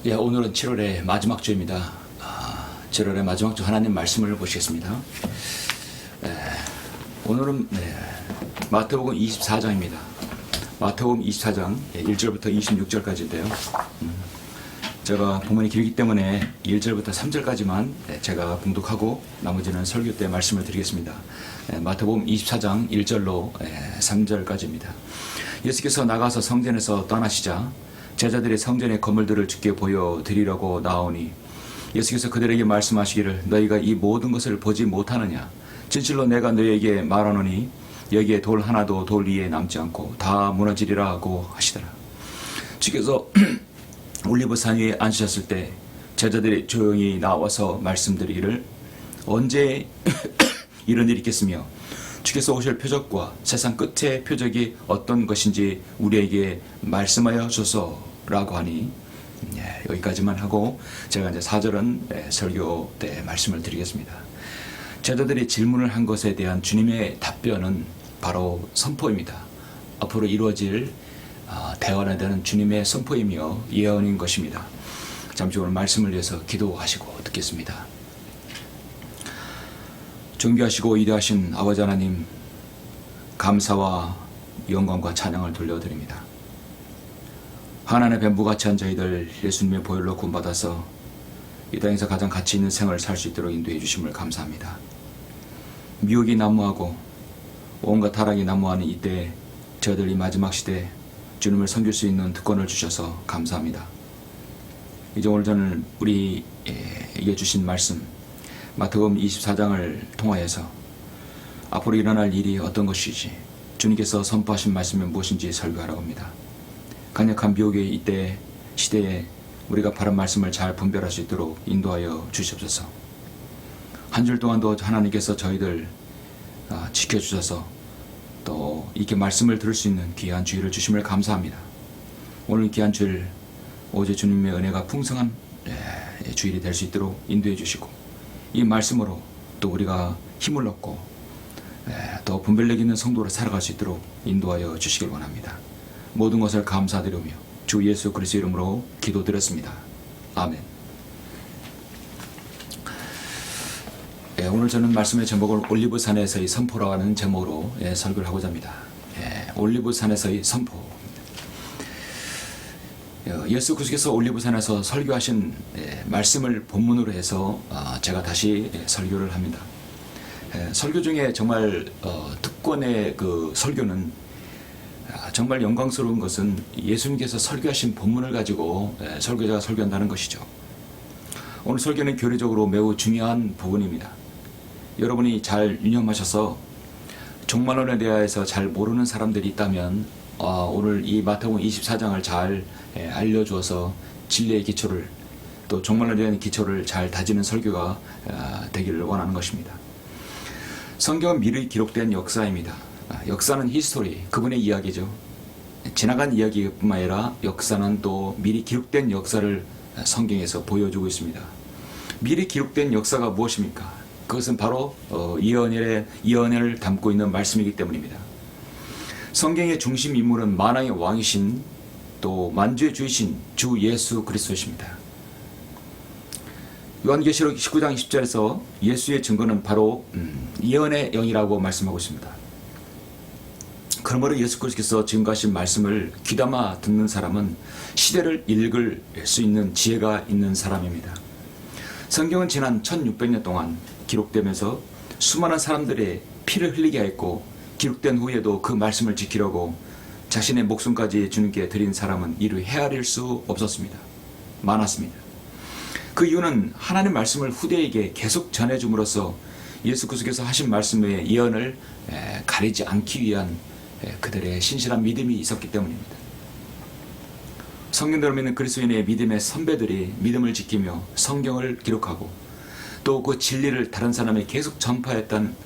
예, 오늘은 7월의 마지막 주입니다. 7월의 마지막 주 하나님 말씀을 보시겠습니다. 오늘은 마태복음 24장입니다. 마태복음 24장 1절부터 26절까지인데요. 제가 본문이 길기 때문에 1절부터 3절까지만 제가 봉독하고 나머지는 설교 때 말씀을 드리겠습니다. 마태복음 24장 1절로 3절까지입니다. 예수께서 나가서 성전에서 떠나시자 제자들이 성전의 건물들을 주께 보여드리려고 나오니 예수께서 그들에게 말씀하시기를 너희가 이 모든 것을 보지 못하느냐. 진실로 내가 너희에게 말하노니 여기에 돌 하나도 돌 위에 남지 않고 다 무너지리라 하고 하시더라. 주께서 올리브산 위에 앉으셨을 때 제자들이 조용히 나와서 말씀드리기를 언제 이런 일이 있겠으며 주께서 오실 표적과 세상 끝의 표적이 어떤 것인지 우리에게 말씀하여 주소서라고 하니 여기까지만 하고 제가 이제 4절은 설교 때 말씀을 드리겠습니다. 제자들이 질문을 한 것에 대한 주님의 답변은 바로 선포입니다. 앞으로 이루어질 대언에 대한 주님의 선포이며 예언인 것입니다. 잠시 오늘 말씀을 위해서 기도하시고 듣겠습니다. 존귀하시고 위대하신 아버지 하나님, 감사와 영광과 찬양을 돌려드립니다. 하나님의 뱀부같이 한 저희들 예수님의 보혈로 구원받아서 이 땅에서 가장 가치 있는 생활을 살 수 있도록 인도해 주심을 감사합니다. 미혹이 난무하고 온갖 타락이 난무하는 이때 저희들 이 마지막 시대 주님을 섬길 수 있는 특권을 주셔서 감사합니다. 이제 오늘 저는 우리에게 주신 말씀 마태복음 24장을 통하여서 앞으로 일어날 일이 어떤 것이지 주님께서 선포하신 말씀이 무엇인지 설교하라고 합니다. 강력한 미혹의 이때 시대에 우리가 바른 말씀을 잘 분별할 수 있도록 인도하여 주시옵소서. 한 줄 동안도 하나님께서 저희들 지켜주셔서 또 이렇게 말씀을 들을 수 있는 귀한 주의를 주심을 감사합니다. 오늘 귀한 주일 오직 주님의 은혜가 풍성한 주일이 될 수 있도록 인도해 주시고 이 말씀으로 또 우리가 힘을 얻고 더 분별력 있는 성도로 살아갈 수 있도록 인도하여 주시길 원합니다. 모든 것을 감사드리며 주 예수 그리스도 이름으로 기도드렸습니다. 아멘. 오늘 저는 말씀의 제목을 올리브산에서의 선포라고 하는 제목으로 설교를 하고자 합니다. 올리브산에서의 선포. 예수 그리스도께서 올리브산에서 설교하신 말씀을 본문으로 해서 제가 다시 설교를 합니다. 설교 중에 정말 특권의 그 설교는 정말 영광스러운 것은 예수님께서 설교하신 본문을 가지고 설교자가 설교한다는 것이죠. 오늘 설교는 교리적으로 매우 중요한 부분입니다. 여러분이 잘 유념하셔서 종말론에 대해서 잘 모르는 사람들이 있다면 오늘 이 마태복음 24장을 잘 알려주어서 진리의 기초를 또 종말론에 대한 기초를 잘 다지는 설교가 되기를 원하는 것입니다. 성경은 미리 기록된 역사입니다. 역사는 히스토리, 그분의 이야기죠. 지나간 이야기뿐만 아니라 역사는 또 미리 기록된 역사를 성경에서 보여주고 있습니다. 미리 기록된 역사가 무엇입니까? 그것은 바로 예언을 담고 있는 말씀이기 때문입니다. 성경의 중심 인물은 만왕의 왕이신 또 만주의 주이신 주 예수 그리스도십니다. 요한계시록 19장 10절에서 예수의 증거는 바로 예언의 영이라고 말씀하고 있습니다. 그러므로 예수 그리스도께서 증거하신 말씀을 귀담아 듣는 사람은 시대를 읽을 수 있는 지혜가 있는 사람입니다. 성경은 지난 1600년 동안 기록되면서 수많은 사람들의 피를 흘리게 했고 기록된 후에도 그 말씀을 지키려고 자신의 목숨까지 주님께 드린 사람은 이루 헤아릴 수 없었습니다. 많았습니다. 그 이유는 하나님의 말씀을 후대에게 계속 전해줌으로써 예수 그리스도께서 하신 말씀의 예언을 가리지 않기 위한 그들의 신실한 믿음이 있었기 때문입니다. 성경대로 믿는 그리스도인의 믿음의 선배들이 믿음을 지키며 성경을 기록하고 또 그 진리를 다른 사람에게 계속 전파했던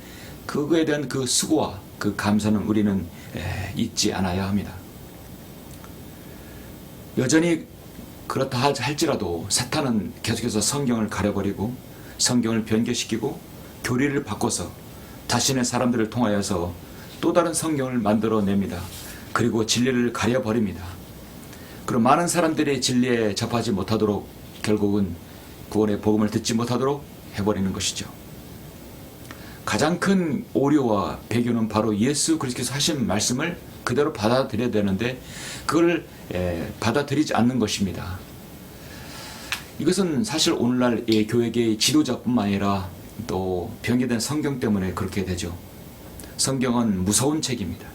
그거에 대한 그 수고와 그 감사는 우리는 잊지 않아야 합니다. 여전히 그렇다 할지라도 사탄은 계속해서 성경을 가려버리고 성경을 변개시키고 교리를 바꿔서 자신의 사람들을 통하여서 또 다른 성경을 만들어냅니다. 그리고 진리를 가려버립니다. 그리고 많은 사람들이 진리에 접하지 못하도록 결국은 구원의 복음을 듣지 못하도록 해버리는 것이죠. 가장 큰 오류와 배교는 바로 예수 그리스도께서 하신 말씀을 그대로 받아들여야 되는데 그걸 받아들이지 않는 것입니다. 이것은 사실 오늘날 교회계의 지도자뿐만 아니라 또 변개된 성경 때문에 그렇게 되죠. 성경은 무서운 책입니다.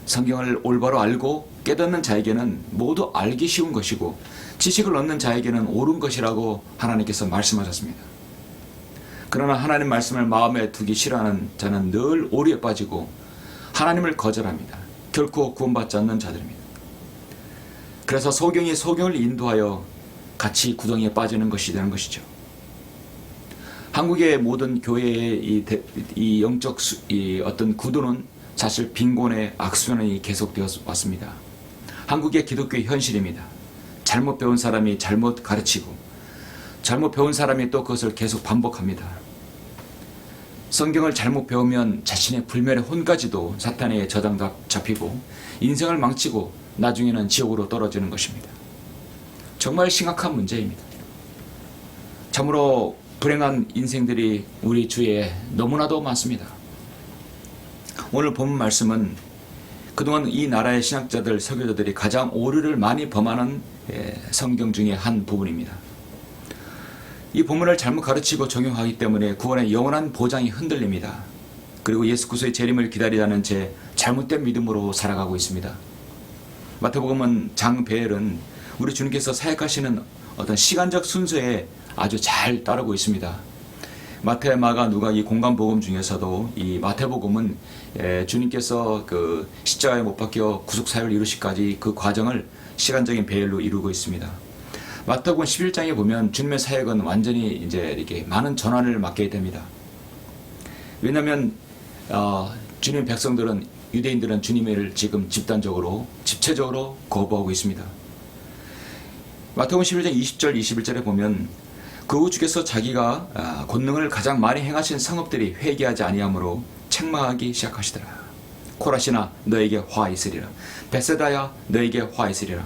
성경을 올바로 알고 깨닫는 자에게는 모두 알기 쉬운 것이고 지식을 얻는 자에게는 옳은 것이라고 하나님께서 말씀하셨습니다. 그러나 하나님 말씀을 마음에 두기 싫어하는 자는 늘 오류에 빠지고 하나님을 거절합니다. 결코 구원받지 않는 자들입니다. 그래서 소경이 소경을 인도하여 같이 구덩이에 빠지는 것이 되는 것이죠. 한국의 모든 교회의 이 영적 어떤 구도는 사실 빈곤의 악순환이 계속되어 왔습니다. 한국의 기독교의 현실입니다. 잘못 배운 사람이 잘못 가르치고 잘못 배운 사람이 또 그것을 계속 반복합니다. 성경을 잘못 배우면 자신의 불멸의 혼까지도 사탄의 저당 잡히고 인생을 망치고 나중에는 지옥으로 떨어지는 것입니다. 정말 심각한 문제입니다. 참으로 불행한 인생들이 우리 주위에 너무나도 많습니다. 오늘 본 말씀은 그동안 이 나라의 신학자들, 설교자들이 가장 오류를 많이 범하는 성경 중에 한 부분입니다. 이 본문을 잘못 가르치고 적용하기 때문에 구원의 영원한 보장이 흔들립니다. 그리고 예수 그리스도의 재림을 기다리라는 제 잘못된 믿음으로 살아가고 있습니다. 마태복음은 장배엘은 우리 주님께서 사역하시는 어떤 시간적 순서에 아주 잘 따르고 있습니다. 마태, 마가, 누가 이 공간복음 중에서도 이 마태복음은 주님께서 그 십자가에 못 박혀 구속사역을 이루시기까지 그 과정을 시간적인 배열로 이루고 있습니다. 마태복음 11장에 보면 주님의 사역은 완전히 이제 이렇게 많은 전환을 맡게 됩니다. 왜냐하면 주님의 백성들은 유대인들은 주님을 지금 집단적으로 집체적으로 거부하고 있습니다. 마태복음 11장 20절 21절에 보면 그 후 주께서 자기가 권능을 가장 많이 행하신 성읍들이 회개하지 아니하므로 책망하기 시작하시더라. 코라시나 너에게 화 있으리라. 베세다야 너에게 화 있으리라.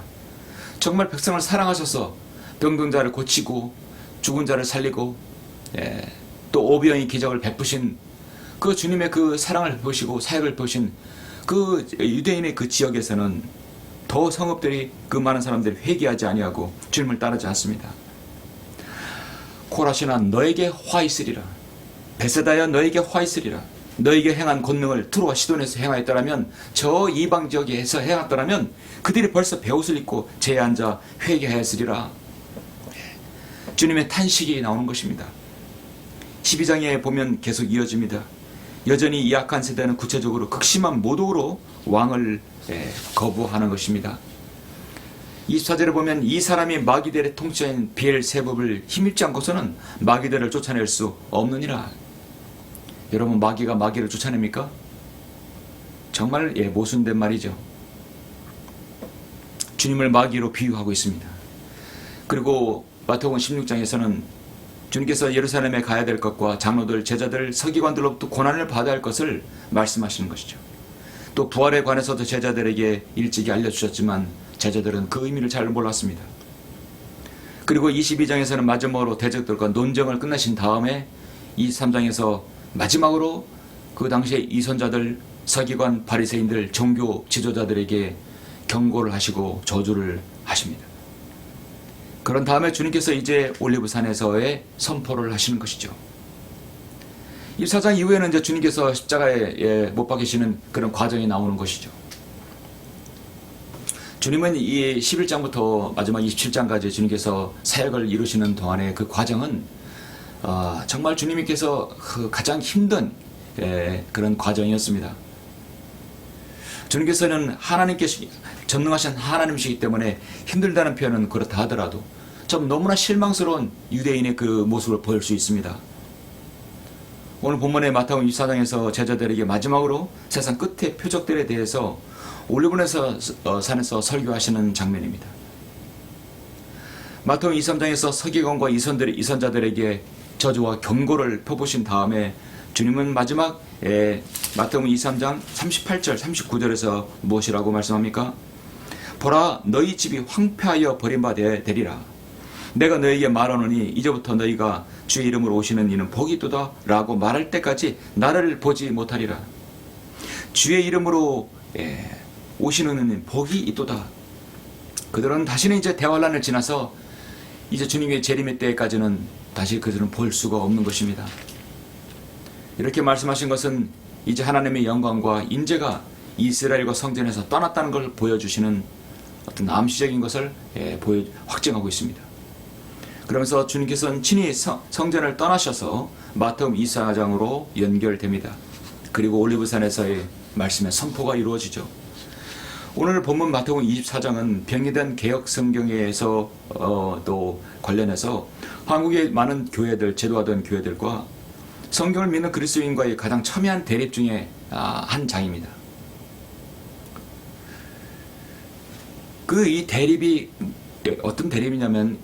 정말 백성을 사랑하셔서 병든 자를 고치고 죽은 자를 살리고 또 오병의 기적을 베푸신 그 주님의 그 사랑을 베푸시고 사역을 베푸신 그 유대인의 그 지역에서는 더 성읍들이 그 많은 사람들이 회개하지 아니하고 주님을 따르지 않습니다. 코라시나 너에게 화 있으리라. 베세다야 너에게 화 있으리라. 너에게 행한 권능을 투로와 시돈에서 행하였더라면 저 이방 지역에서 행했더라면 그들이 벌써 베옷을 입고 제에 앉아 회개하였으리라. 주님의 탄식이 나오는 것입니다. 12장에 보면 계속 이어집니다. 여전히 이 악한 세대는 구체적으로 극심한 모독으로 왕을 거부하는 것입니다. 24절에 보면 이 사람이 마귀들의 통치자인 비엘세붑을 힘입지 않고서는 마귀들을 쫓아낼 수 없느니라. 여러분, 마귀가 마귀를 쫓아냅니까? 정말 모순된 말이죠. 주님을 마귀로 비유하고 있습니다. 그리고 마태복음 16장에서는 주님께서 예루살렘에 가야 될 것과 장로들, 제자들, 서기관들로부터 고난을 받아야 할 것을 말씀하시는 것이죠. 또 부활에 관해서도 제자들에게 일찍이 알려주셨지만 제자들은 그 의미를 잘 몰랐습니다. 그리고 22장에서는 마지막으로 대적들과 논쟁을 끝내신 다음에 23장에서 마지막으로 그 당시에 이선자들, 서기관, 바리새인들, 종교 지도자들에게 경고를 하시고 저주를 하십니다. 그런 다음에 주님께서 이제 올리브산에서의 선포를 하시는 것이죠. 24장 이후에는 이제 주님께서 십자가에 못 박히시는 그런 과정이 나오는 것이죠. 주님은 이 11장부터 마지막 27장까지 주님께서 사역을 이루시는 동안의 그 과정은 정말 주님께서 그 가장 힘든 그런 과정이었습니다. 주님께서는 하나님께서 전능하신 하나님이시기 때문에 힘들다는 표현은 그렇다 하더라도 좀 너무나 실망스러운 유대인의 그 모습을 보일 수 있습니다. 오늘 본문의 마태복음 24장에서 제자들에게 마지막으로 세상 끝의 표적들에 대해서 올리브산에서 설교하시는 장면입니다. 마태복음 23장에서 서기관과 이선자들에게 저주와 경고를 펴보신 다음에 주님은 마지막 마태복음 23장 38절 39절에서 무엇이라고 말씀합니까? 보라, 너희 집이 황폐하여 버림받아 되리라. 내가 너희에게 말하노니 이제부터 너희가 주의 이름으로 오시는 이는 복이 있도다 라고 말할 때까지 나를 보지 못하리라. 주의 이름으로 오시는 이는 복이 있도다. 그들은 다시는 이제 대환란을 지나서 이제 주님의 재림의 때까지는 다시 그들은 볼 수가 없는 것입니다. 이렇게 말씀하신 것은 이제 하나님의 영광과 임재가 이스라엘과 성전에서 떠났다는 걸 보여주시는 어떤 암시적인 것을 확증하고 있습니다. 그러면서 주님께서는 친히 성전을 떠나셔서 마태복음 24장으로 연결됩니다. 그리고 올리브산에서의 말씀의 선포가 이루어지죠. 오늘 본문 마태복음 24장은 병리된 개혁 성경에서 또 관련해서 한국의 많은 교회들, 제도화된 교회들과 성경을 믿는 그리스도인과의 가장 첨예한 대립 중에 한 장입니다. 이 대립이 어떤 대립이냐면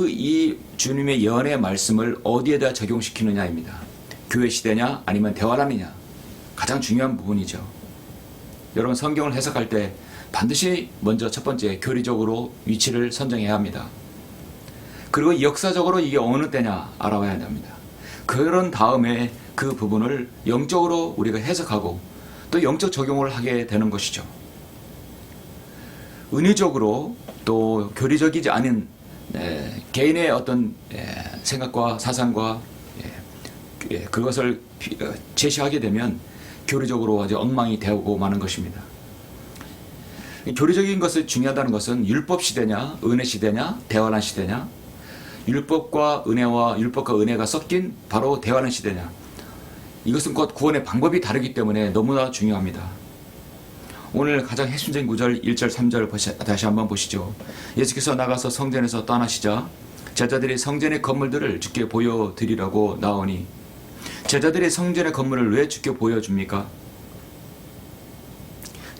이 주님의 예언의 말씀을 어디에다 적용시키느냐입니다. 교회 시대냐 아니면 대환란이냐, 가장 중요한 부분이죠. 여러분, 성경을 해석할 때 반드시 먼저 첫 번째 교리적으로 위치를 선정해야 합니다. 그리고 역사적으로 이게 어느 때냐 알아봐야 합니다. 그런 다음에 그 부분을 영적으로 우리가 해석하고 또 영적 적용을 하게 되는 것이죠. 은유적으로 또 교리적이지 않은 개인의 어떤 생각과 사상과 그것을 제시하게 되면 교리적으로 아주 엉망이 되고 마는 것입니다. 교리적인 것이 중요하다는 것은 율법 시대냐, 은혜 시대냐, 대환란 시대냐, 율법과 은혜가 섞인 바로 대환란 시대냐, 이것은 곧 구원의 방법이 다르기 때문에 너무나 중요합니다. 오늘 가장 핵심적인 구절 1절 3절 다시 한번 보시죠. 예수께서 나가서 성전에서 떠나시자 제자들이 성전의 건물들을 주께 보여드리라고 나오니, 제자들이 성전의 건물을 왜 주께 보여줍니까?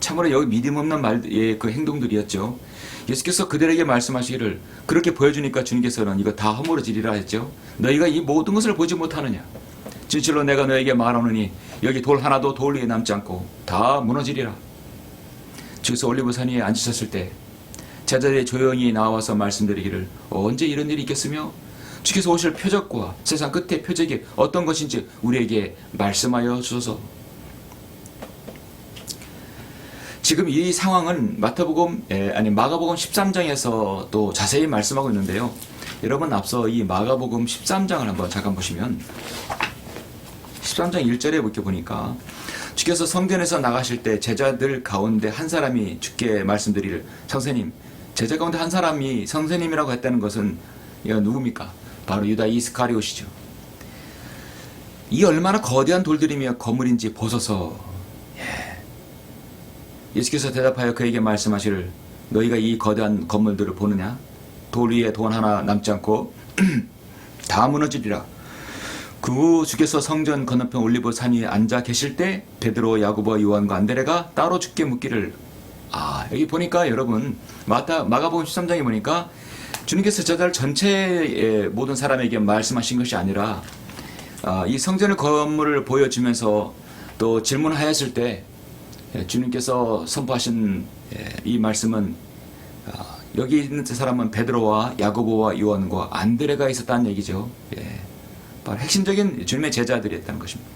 참으로 여기 믿음 없는 그 행동들이었죠. 예수께서 그들에게 말씀하시기를, 그렇게 보여주니까 주님께서는 이거 다 허물어지리라 했죠. 너희가 이 모든 것을 보지 못하느냐? 진실로 내가 너에게 말하노니 여기 돌 하나도 돌 위에 남지 않고 다 무너지리라. 주께서 올리브산 위에 앉으셨을 때 제자들이 조용히 나와서 말씀드리기를, 언제 이런 일이 있겠으며 주께서 오실 표적과 세상 끝의 표적이 어떤 것인지 우리에게 말씀하여 주소서. 지금 이 상황은 마가복음 13장에서 또 자세히 말씀하고 있는데요. 여러분, 앞서 이 마가복음 13장을 한번 잠깐 보시면 13장 1절에 이렇게 보니까, 주께서 성전에서 나가실 때 제자들 가운데 한 사람이 주께 말씀드리를, 선생님, 제자 가운데 한 사람이 선생님이라고 했다는 것은 이거 누굽니까? 바로 유다 이스카리옷이죠. 이 얼마나 거대한 돌들이며 건물인지 보소서. 예수께서 대답하여 그에게 말씀하시를, 너희가 이 거대한 건물들을 보느냐? 돌 위에 돈 하나 남지 않고 다 무너지리라. 그 후 주께서 성전 건너편 올리브산 위에 앉아 계실 때 베드로, 야고보, 요한과 안드레가 따로 주께 묻기를, 여기 보니까 여러분, 마가복음 13장에 보니까 주님께서 제자들 전체의 모든 사람에게 말씀하신 것이 아니라 이 성전의 건물을 보여주면서 또 질문하였을 때 주님께서 선포하신 이 말씀은, 여기 있는 사람은 베드로와 야고보와 요한과 안드레가 있었다는 얘기죠. 바로 핵심적인 주님의 제자들이었다는 것입니다.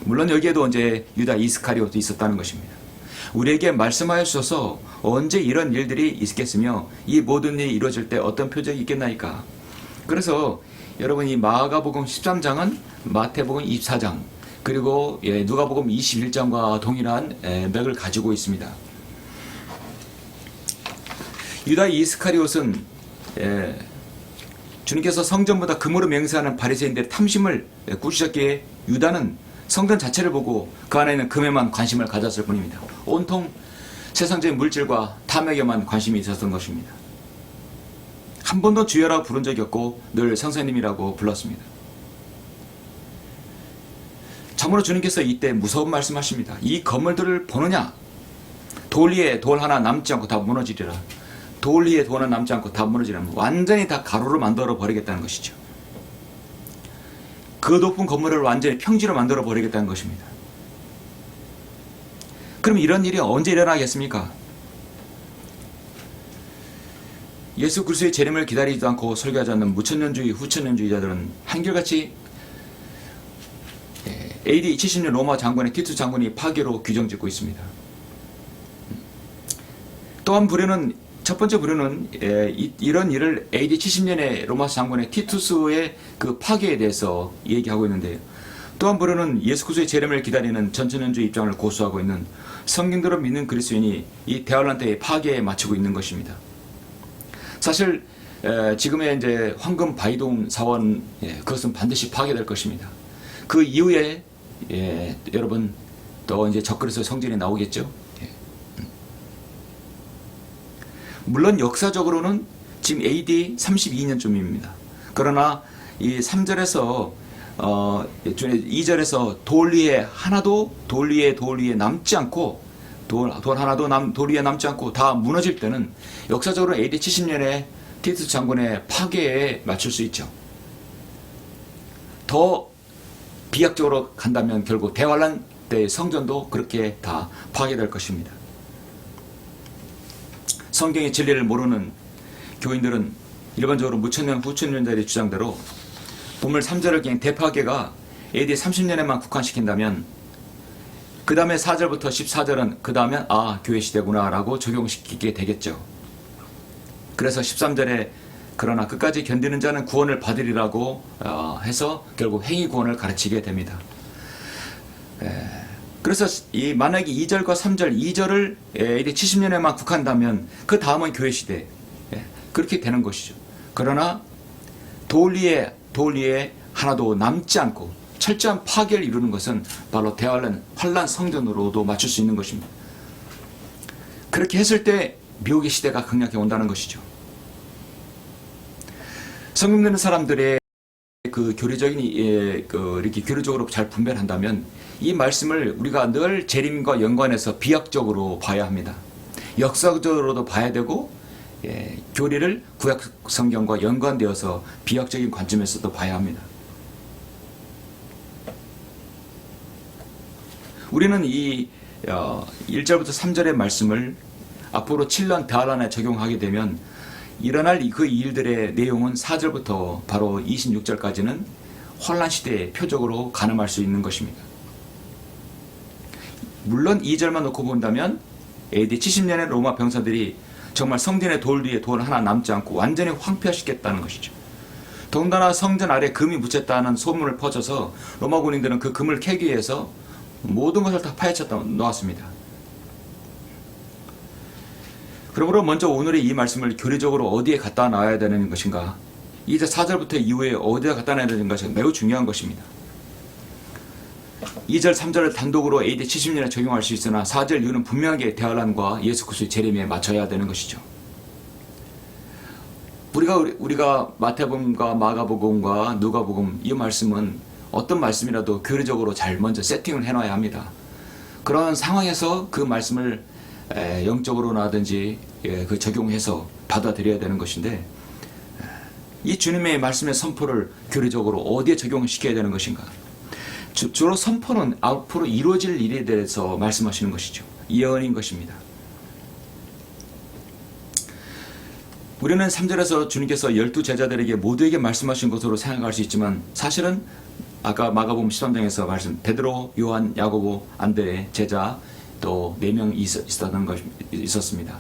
물론 여기에도 이제 유다 이스카리옷도 있었다는 것입니다. 우리에게 말씀하여 주셔서 언제 이런 일들이 있겠으며 이 모든 일이 이루어질 때 어떤 표적이 있겠나이까. 그래서 여러분, 이 마가복음 13장은 마태복음 24장 그리고 누가복음 21장과 동일한 맥을 가지고 있습니다. 유다 이스카리옷은 주님께서 성전보다 금으로 맹세하는 바리새인들의 탐심을 꾸짖었기에 유다는 성전 자체를 보고 그 안에 있는 금에만 관심을 가졌을 뿐입니다. 온통 세상적인 물질과 탐욕에만 관심이 있었던 것입니다. 한 번도 주여라고 부른 적이 없고 늘 선생님이라고 불렀습니다. 참으로 주님께서 이때 무서운 말씀하십니다. 이 건물들을 보느냐? 돌 위에 돌 하나 남지 않고 다 무너지리라. 돌 위에 돌 하나 남지 않고 다 무너지리라. 완전히 다 가루로 만들어 버리겠다는 것이죠. 그 높은 건물을 완전히 평지로 만들어 버리겠다는 것입니다. 그럼 이런 일이 언제 일어나겠습니까? 예수 그리스도의 재림을 기다리지도 않고 설교하지 않는 무천년주의, 후천년주의자들은 한결같이 AD 70년 로마 장군의 티투스 장군이 파괴로 규정짓고 있습니다. 또한 부류는, 첫 번째 부류는 이런 일을 AD 70년의 로마 장군의 티투스의 그 파괴에 대해서 얘기하고 있는데요. 또한 부류는 예수 그리스도의 재림을 기다리는 전천년주의 입장을 고수하고 있는 성경대로 믿는 그리스도인이 이 대환란 때의 파괴에 맞추고 있는 것입니다. 사실 지금의 이제 황금 바이돔 사원, 그것은 반드시 파괴될 것입니다. 그 이후에 여러분 또 이제 적그리스도 성전이 나오겠죠. 물론 역사적으로는 지금 AD 32년쯤입니다. 그러나 이 3절에서 2절에서 돌 위에 하나도 돌 위에 남지 않고 돌 하나도 돌 위에 남지 않고 다 무너질 때는 역사적으로 AD 70년에 티투스 장군의 파괴에 맞출 수 있죠. 더 비약적으로 간다면 결국 대환란 때의 성전도 그렇게 다 파괴될 것입니다. 성경의 진리를 모르는 교인들은 일반적으로 무천년, 후천년자의 주장대로 본문 3절을 그냥 대파괴가 AD 30년에만 국한시킨다면 그 다음에 4절부터 14절은 그 다음에 교회 시대구나 라고 적용시키게 되겠죠. 그래서 13절에 그러나 끝까지 견디는 자는 구원을 받으리라고 해서 결국 행위 구원을 가르치게 됩니다. 그래서 만약에 2절과 3절, 2절을 AD 70년에만 국한한다면 그 다음은 교회 시대, 그렇게 되는 것이죠. 그러나 돌 위에 하나도 남지 않고 철저한 파괴를 이루는 것은 바로 환란 성전으로도 맞출 수 있는 것입니다. 그렇게 했을 때 미혹의 시대가 강력히 온다는 것이죠. 성경 듣는 사람들의 그 교리적인 이렇게 교리적으로 잘 분별한다면 이 말씀을 우리가 늘 재림과 연관해서 비약적으로 봐야 합니다. 역사적으로도 봐야 되고 교리를 구약 성경과 연관되어서 비약적인 관점에서도 봐야 합니다. 우리는 이 1절부터 3절의 말씀을 앞으로 7년 대환란에 적용하게 되면 일어날 그 일들의 내용은 4절부터 바로 26절까지는 환란 시대의 표적으로 가늠할 수 있는 것입니다. 물론 2절만 놓고 본다면 AD 70년의 로마 병사들이 정말 성전의 돌 위에 돌 하나 남지 않고 완전히 황폐화시켰다는 것이죠. 더군다나 성전 아래 금이 묻혔다는 소문을 퍼져서 로마 군인들은 그 금을 캐기 위해서 모든 것을 다 파헤쳤다 놓았습니다. 그러므로 먼저 오늘의 이 말씀을 교리적으로 어디에 갖다 놔야 되는 것인가, 이제 4절부터 이후에 어디에 갖다 놔야 되는 것이 매우 중요한 것입니다. 2절, 3절을 단독으로 AD 70년에 적용할 수 있으나 4절 이후는 분명하게 대환란과 예수 그리스도의 재림에 맞춰야 되는 것이죠. 우리가 마태복음과 마가복음과 누가복음 이 말씀은 어떤 말씀이라도 교리적으로 잘 먼저 세팅을 해놔야 합니다. 그런 상황에서 그 말씀을 영적으로나든지 그 적용해서 받아들여야 되는 것인데, 이 주님의 말씀의 선포를 교리적으로 어디에 적용시켜야 되는 것인가? 주로 선포는 앞으로 이루어질 일에 대해서 말씀하시는 것이죠. 예언인 것입니다. 우리는 3절에서 주님께서 12제자들에게 모두에게 말씀하신 것으로 생각할 수 있지만, 사실은 아까 마가복음 13장에서 말씀, 베드로, 요한, 야고보, 안드레, 제자 또 4명 있었습니다.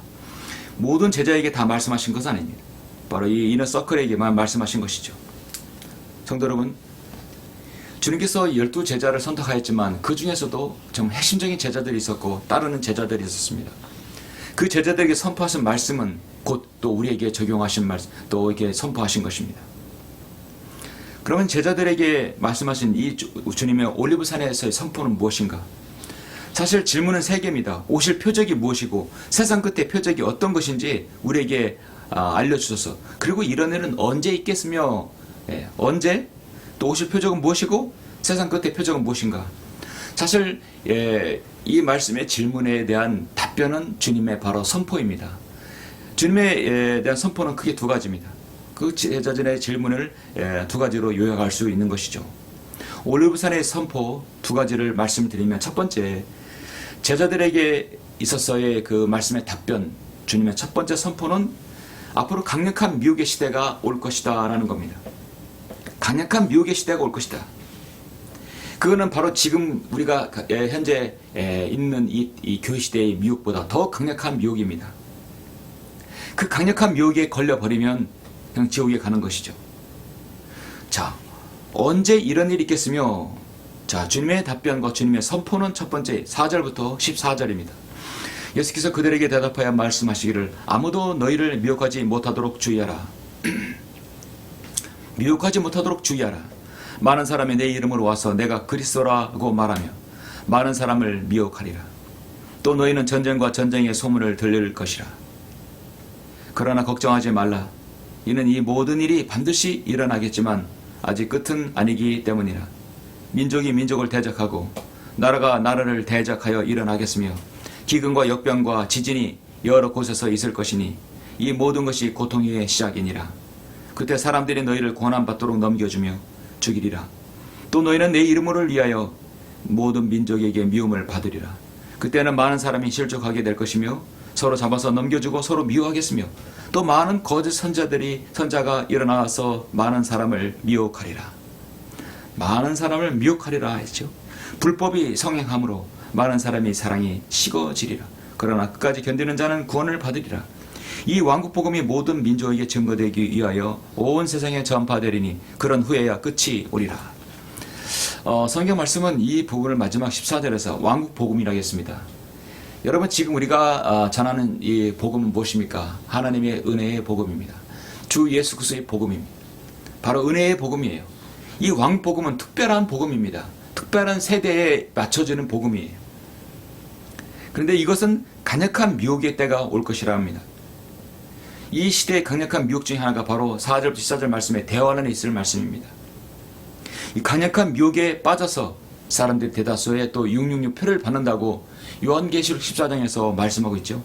모든 제자에게 다 말씀하신 것은 아닙니다. 바로 이 이너 서클에게만 말씀하신 것이죠. 성도 여러분, 주님께서 12제자를 선택하였지만 그 중에서도 정말 핵심적인 제자들이 있었고 따르는 제자들이 있었습니다. 그 제자들에게 선포하신 말씀은 곧 또 우리에게 적용하신 말씀, 또 이렇게 선포하신 것입니다. 그러면 제자들에게 말씀하신 이 주님의 올리브산에서의 선포는 무엇인가? 사실 질문은 3개입니다. 오실 표적이 무엇이고 세상 끝의 표적이 어떤 것인지 우리에게 알려주셔서, 그리고 이런 일은 언제 있겠으며 언제, 또 오실 표적은 무엇이고 세상 끝의 표적은 무엇인가? 사실 이 말씀의 질문에 대한 답변은 주님의 바로 선포입니다. 주님에 대한 선포는 크게 2가지입니다. 그 제자들의 질문을 2가지로 요약할 수 있는 것이죠. 올리브산의 선포 2가지를 말씀드리면, 첫 번째, 제자들에게 있어서의 그 말씀의 답변, 주님의 첫 번째 선포는 앞으로 강력한 미혹의 시대가 올 것이다 라는 겁니다. 강력한 미혹의 시대가 올 것이다. 그거는 바로 지금 우리가 현재 있는 이 교회 시대의 미혹보다 더 강력한 미혹입니다. 그 강력한 미혹에 걸려버리면 그냥 지옥에 가는 것이죠. 자, 언제 이런 일이 있겠으며, 자, 주님의 답변과 주님의 선포는 첫 번째 4절부터 14절입니다. 예수께서 그들에게 대답하여 말씀하시기를 아무도 너희를 미혹하지 못하도록 주의하라. 미혹하지 못하도록 주의하라. 많은 사람이 내 이름으로 와서 내가 그리스도라고 말하며 많은 사람을 미혹하리라. 또 너희는 전쟁과 전쟁의 소문을 들릴 것이라. 그러나 걱정하지 말라. 이는 이 모든 일이 반드시 일어나겠지만 아직 끝은 아니기 때문이라. 민족이 민족을 대적하고 나라가 나라를 대적하여 일어나겠으며 기근과 역병과 지진이 여러 곳에서 있을 것이니 이 모든 것이 고통의 시작이니라. 그때 사람들이 너희를 고난받도록 넘겨주며 죽이리라. 또 너희는 내 이름을 위하여 모든 민족에게 미움을 받으리라. 그때는 많은 사람이 실족하게 될 것이며 서로 잡아서 넘겨주고 서로 미워하겠으며 또 많은 거짓 선자가 일어나서 많은 사람을 미혹하리라. 많은 사람을 미혹하리라 했죠. 불법이 성행함으로 많은 사람이 사랑이 식어지리라. 그러나 끝까지 견디는 자는 구원을 받으리라. 이 왕국 복음이 모든 민족에게 증거되기 위하여 온 세상에 전파되리니 그런 후에야 끝이 오리라. 성경 말씀은 이 복음을 마지막 14절에서 왕국 복음이라고 했습니다. 여러분, 지금 우리가 전하는 이 복음은 무엇입니까? 하나님의 은혜의 복음입니다. 주 예수 그리스도의 복음입니다. 바로 은혜의 복음이에요. 이 왕국 복음은 특별한 복음입니다. 특별한 세대에 맞춰지는 복음이에요. 그런데 이것은 강력한 미혹의 때가 올 것이라 합니다. 이 시대의 강력한 미혹 중에 하나가 바로 4절부터 14절 말씀에 대환란에 있을 말씀입니다. 이 강력한 미혹에 빠져서 사람들이 대다수의 또 666 표를 받는다고 요한계시록 14장에서 말씀하고 있죠.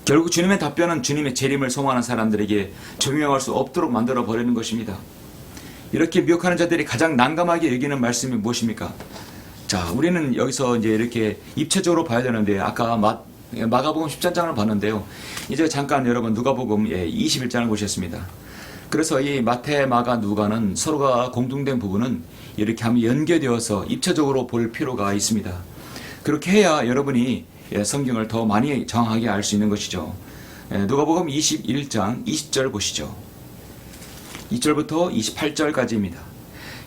결국 주님의 답변은 주님의 재림을 소망하는 사람들에게 적용할 수 없도록 만들어 버리는 것입니다. 이렇게 미혹하는 자들이 가장 난감하게 여기는 말씀이 무엇입니까? 자, 우리는 여기서 이제 이렇게 입체적으로 봐야 되는데 아까 마가복음 13장을 봤는데요. 이제 잠깐 여러분 누가복음 21장을 보셨습니다. 그래서 이 마태, 마가, 누가는 서로가 공통된 부분은 이렇게 하면 연계되어서 입체적으로 볼 필요가 있습니다. 그렇게 해야 여러분이 성경을 더 많이 정확하게 알 수 있는 것이죠. 누가복음 21장 20절 보시죠. 2절부터 28절까지입니다.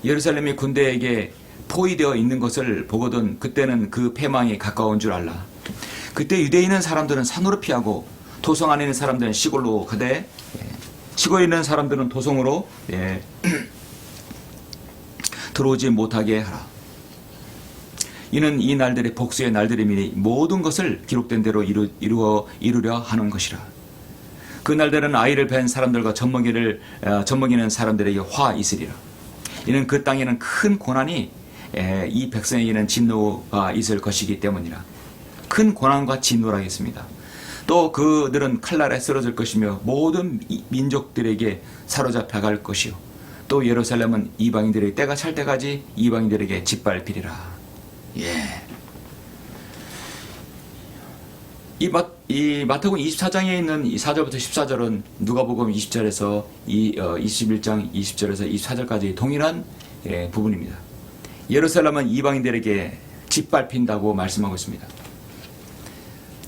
예루살렘이 군대에게 포위되어 있는 것을 보거든 그때는 그 패망이 가까운 줄 알라. 그때 유대인은 사람들은 산으로 피하고 도성 안에 있는 사람들은 시골로 가되 시골에 있는 사람들은 도성으로 들어오지 못하게 하라. 이는 이 날들의 복수의 날들이니 모든 것을 기록된 대로 이루려 하는 것이라. 그 날들은 아이를 뵌 사람들과 젖먹이는 사람들에게 화 있으리라. 이는 그 땅에는 큰 고난이 이 백성에게는 진노가 있을 것이기 때문이라. 큰 고난과 진노라 했습니다. 또 그들은 칼날에 쓰러질 것이며 모든 민족들에게 사로잡혀 갈 것이요. 또 예루살렘은 이방인들의 때가 찰 때까지 이방인들에게 짓밟히리라. 이 마태복음 24장에 있는 4절부터 14절은 누가복음 20절에서 21장 20절에서 24절까지 동일한 부분입니다. 예루살렘은 이방인들에게 짓밟힌다고 말씀하고 있습니다.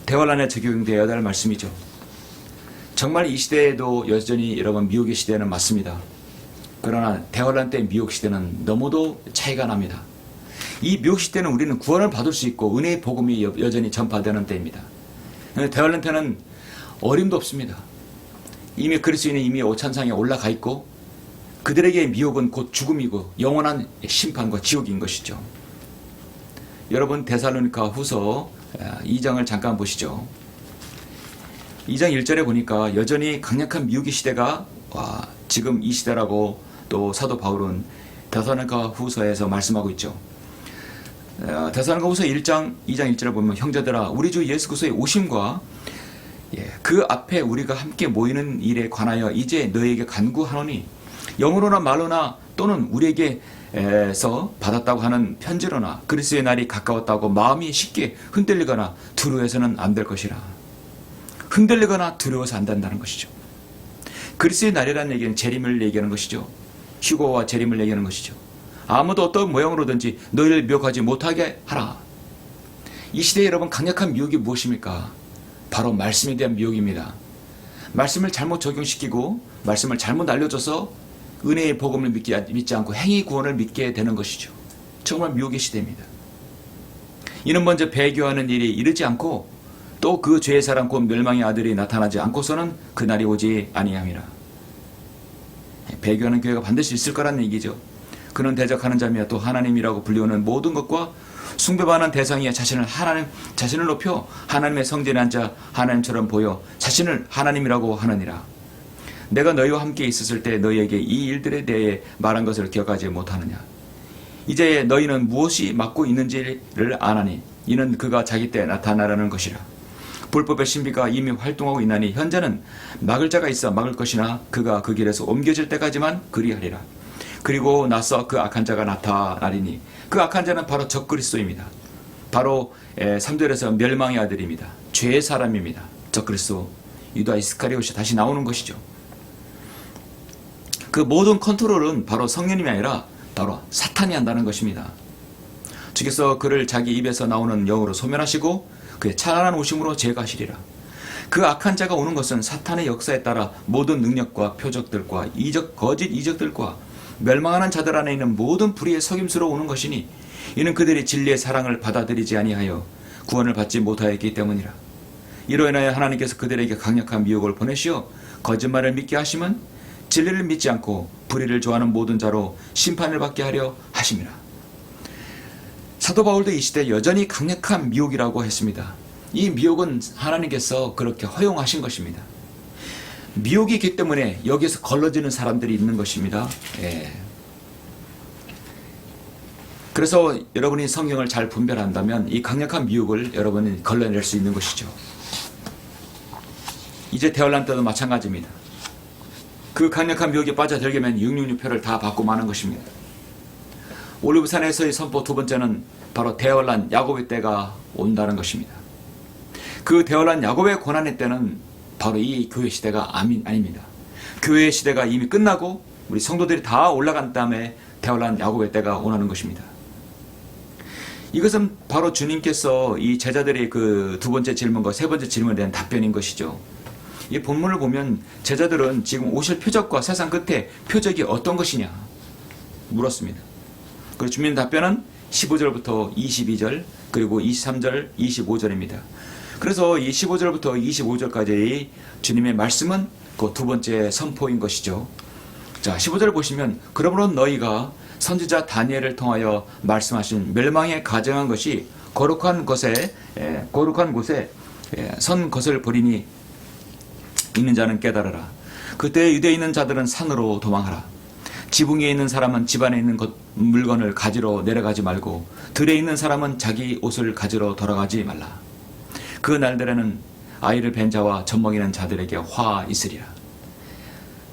대환란에 적용되어야 할 말씀이죠. 정말 이 시대에도 여전히 여러분 미혹의 시대는 맞습니다. 그러나 대환란 때 미혹 시대는 너무도 차이가 납니다. 이 미혹 시대는 우리는 구원을 받을 수 있고 은혜의 복음이 여전히 전파되는 때입니다. 대환란 때는 어림도 없습니다. 이미 그리스도인은 이미 오찬상에 올라가 있고 그들에게 미혹은 곧 죽음이고 영원한 심판과 지옥인 것이죠. 여러분 데살로니가 후서 2장을 잠깐 보시죠. 2장 1절에 보니까 여전히 강력한 미혹의 시대가 지금 이 시대라고 또 사도 바울은 데살로니가 후서에서 말씀하고 있죠. 데살로니가 후서 2장 1절을 보면 형제들아 우리 주 예수 그리스도의 오심과 그 앞에 우리가 함께 모이는 일에 관하여 이제 너에게 간구하노니 영으로나 말로나 또는 우리에게서 받았다고 하는 편지로나 그리스도의 날이 가까웠다고 마음이 쉽게 흔들리거나 두려워해서는 안 될 것이라. 흔들리거나 두려워서 안 된다는 것이죠. 그리스도의 날이라는 얘기는 재림을 얘기하는 것이죠. 휴거와 재림을 얘기하는 것이죠. 아무도 어떤 모양으로든지 너희를 미혹하지 못하게 하라. 이 시대에 여러분 강력한 미혹이 무엇입니까? 바로 말씀에 대한 미혹입니다. 말씀을 잘못 적용시키고 말씀을 잘못 알려줘서 은혜의 복음을 믿지 않고 행위 구원을 믿게 되는 것이죠. 정말 미혹의 시대입니다. 이는 먼저 배교하는 일이 이르지 않고 또 그 죄의 사람 곧 멸망의 아들이 나타나지 않고서는 그날이 오지 아니함이라. 배교하는 교회가 반드시 있을 거라는 얘기죠. 그는 대적하는 자며 또 하나님이라고 불리우는 모든 것과 숭배받는 대상이야 자신을 높여 하나님의 성전에 앉아 하나님처럼 보여 자신을 하나님이라고 하느니라. 내가 너희와 함께 있었을 때 너희에게 이 일들에 대해 말한 것을 기억하지 못하느냐. 이제 너희는 무엇이 막고 있는지를 아나니 이는 그가 자기 때 나타나라는 것이라. 불법의 신비가 이미 활동하고 있나니 현재는 막을 자가 있어 막을 것이나 그가 그 길에서 옮겨질 때까지만 그리하리라. 그리고 나서 그 악한 자가 나타나리니 그 악한 자는 바로 적그리스도입니다. 바로 3절에서 멸망의 아들입니다. 죄의 사람입니다. 적그리스도 유다 이스카리옷이 다시 나오는 것이죠. 그 모든 컨트롤은 바로 성령님이 아니라 바로 사탄이 한다는 것입니다. 주께서 그를 자기 입에서 나오는 영으로 소멸하시고 그의 찬란한 오심으로 제거하시리라. 그 악한 자가 오는 것은 사탄의 역사에 따라 모든 능력과 표적들과 거짓 이적들과 멸망하는 자들 안에 있는 모든 불의의 속임수로 오는 것이니 이는 그들이 진리의 사랑을 받아들이지 아니하여 구원을 받지 못하였기 때문이라. 이로 인하여 하나님께서 그들에게 강력한 미혹을 보내시어 거짓말을 믿게 하심은 진리를 믿지 않고 불의를 좋아하는 모든 자로 심판을 받게 하려 하심이라. 사도 바울도 이 시대 여전히 강력한 미혹이라고 했습니다. 이 미혹은 하나님께서 그렇게 허용하신 것입니다. 미혹이 있기 때문에 여기에서 걸러지는 사람들이 있는 것입니다. 그래서 여러분이 성경을 잘 분별한다면 이 강력한 미혹을 여러분이 걸러낼 수 있는 것이죠. 이제 대환란 때도 마찬가지입니다. 그 강력한 미혹에 빠져들게면 666표를 다 받고 마는 것입니다. 올리브산에서의 선포 두 번째는 바로 대환란 야곱의 때가 온다는 것입니다. 그 대환란 야곱의 고난의 때는 바로 이 교회 시대가 아닙니다. 교회의 시대가 이미 끝나고 우리 성도들이 다 올라간 다음에 대환란 야곱의 때가 오는 것입니다. 이것은 바로 주님께서 이 제자들의 그 두 번째 질문과 세 번째 질문에 대한 답변인 것이죠. 이 본문을 보면 제자들은 지금 오실 표적과 세상 끝에 표적이 어떤 것이냐 물었습니다. 그리고 주님의 답변은 15절부터 22절 그리고 23절 25절입니다. 그래서 이 15절부터 25절까지의 주님의 말씀은 그 두 번째 선포인 것이죠. 자, 15절 보시면 그러므로 너희가 선지자 다니엘을 통하여 말씀하신 멸망에 가증한 것이 거룩한 곳에 선 것을 보리니 있는 자는 깨달으라. 그때 유대에 있는 자들은 산으로 도망하라. 지붕 위에 있는 사람은 집 안에 있는 물건을 가지러 내려가지 말고 들에 있는 사람은 자기 옷을 가지러 돌아가지 말라. 그 날들에는 아이를 벤 자와 젖먹이는 자들에게 화 있으리라.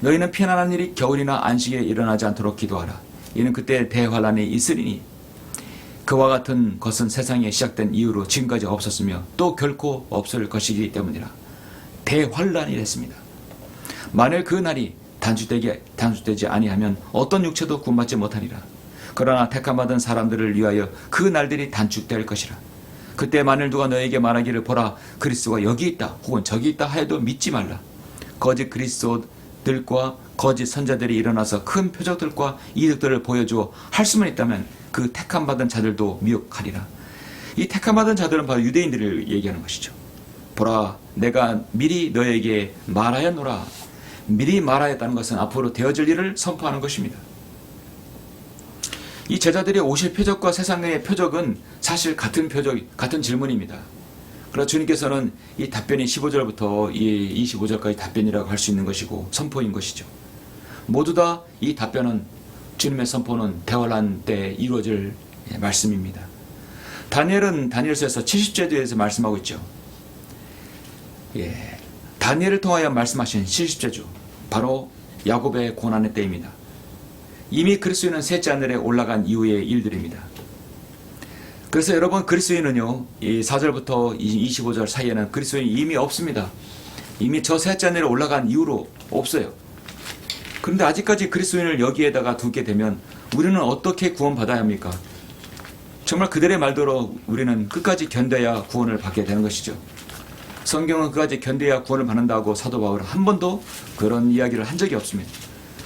너희는 피난하는 일이 겨울이나 안식에 일어나지 않도록 기도하라. 이는 그때 대환란이 있으리니 그와 같은 것은 세상에 시작된 이후로 지금까지 없었으며 또 결코 없을 것이기 때문이라. 대환란이 됐습니다. 만일 그 날이 단축되지 아니하면 어떤 육체도 구원받지 못하리라. 그러나 택함받은 사람들을 위하여 그 날들이 단축될 것이라. 그때 만일 누가 너에게 말하기를 보라 그리스도가 여기 있다 혹은 저기 있다 하여도 믿지 말라. 거짓 그리스도들과 거짓 선자들이 일어나서 큰 표적들과 이득들을 보여주어 할 수만 있다면 그 택함받은 자들도 미혹하리라. 이 택함받은 자들은 바로 유대인들을 얘기하는 것이죠. 보라 내가 미리 너에게 말하였노라. 미리 말하였다는 것은 앞으로 되어질 일을 선포하는 것입니다. 이 제자들이 오실 표적과 세상의 표적은 사실 같은 질문입니다. 그러나 주님께서는 이 답변이 15절부터 25절까지 답변이라고 할 수 있는 것이고 선포인 것이죠. 모두 다 이 답변은 주님의 선포는 대환란 때 이루어질 말씀입니다. 다니엘은 다니엘서에서 70제에 대해서 말씀하고 있죠. 다니엘을 통하여 말씀하신 70제주 바로 야곱의 고난의 때입니다. 이미 그리스도인은 셋째 하늘에 올라간 이후의 일들입니다. 그래서 여러분 그리스도인은요 이 4절부터 25절 사이에는 그리스도인이 이미 없습니다. 이미 저 셋째 하늘에 올라간 이후로 없어요. 그런데 아직까지 그리스도인을 여기에다가 두게 되면 우리는 어떻게 구원받아야 합니까? 정말 그들의 말대로 우리는 끝까지 견뎌야 구원을 받게 되는 것이죠. 성경은 끝까지 견뎌야 구원을 받는다고 사도 바울은 한 번도 그런 이야기를 한 적이 없습니다.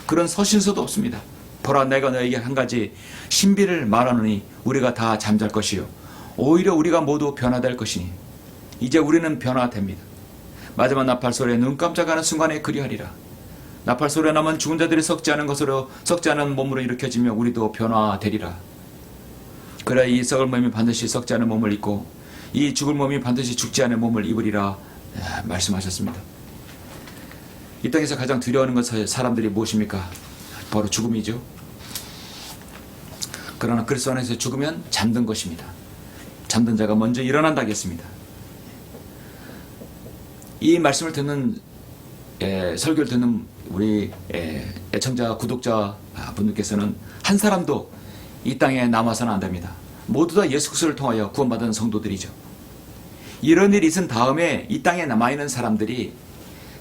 그런 서신서도 없습니다. 보라, 내가 너에게 한 가지 신비를 말하노니 우리가 다 잠잘 것이요 오히려 우리가 모두 변화될 것이니 이제 우리는 변화됩니다. 마지막 나팔 소리에 눈 깜짝하는 순간에 그리하리라. 나팔 소리가 나면 죽은 자들이 썩지 않은 것으로 썩지 않은 몸으로 일으켜지며 우리도 변화되리라. 그래 이 썩을 몸이 반드시 썩지 않은 몸을 입고 이 죽을 몸이 반드시 죽지 않은 몸을 입으리라 말씀하셨습니다. 이 땅에서 가장 두려워하는 것은 사람들이 무엇입니까? 바로 죽음이죠. 그러나 그리스도 안에서 죽으면 잠든 것입니다. 잠든 자가 먼저 일어난다겠습니다. 이 말씀을 듣는 설교를 듣는 우리 애청자 구독자 분들께서는 한 사람도 이 땅에 남아서는 안 됩니다. 모두 다 예수 그리스도를 통하여 구원받은 성도들이죠. 이런 일이 있은 다음에 이 땅에 남아있는 사람들이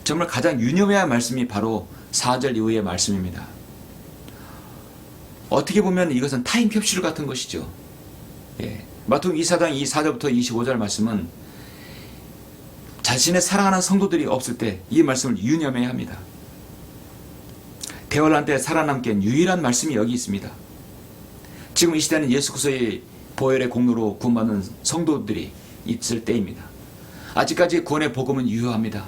정말 가장 유념해야 할 말씀이 바로 4절 이후의 말씀입니다. 어떻게 보면 이것은 타임 캡슐 같은 것이죠. 마태복음 24장 24절부터 25절 말씀은 자신의 사랑하는 성도들이 없을 때 이 말씀을 유념해야 합니다. 대환란 때 살아남게 유일한 말씀이 여기 있습니다. 지금 이 시대는 예수 그리스도의 보혈의 공로로 구원받는 성도들이 있을 때입니다. 아직까지 구원의 복음은 유효합니다.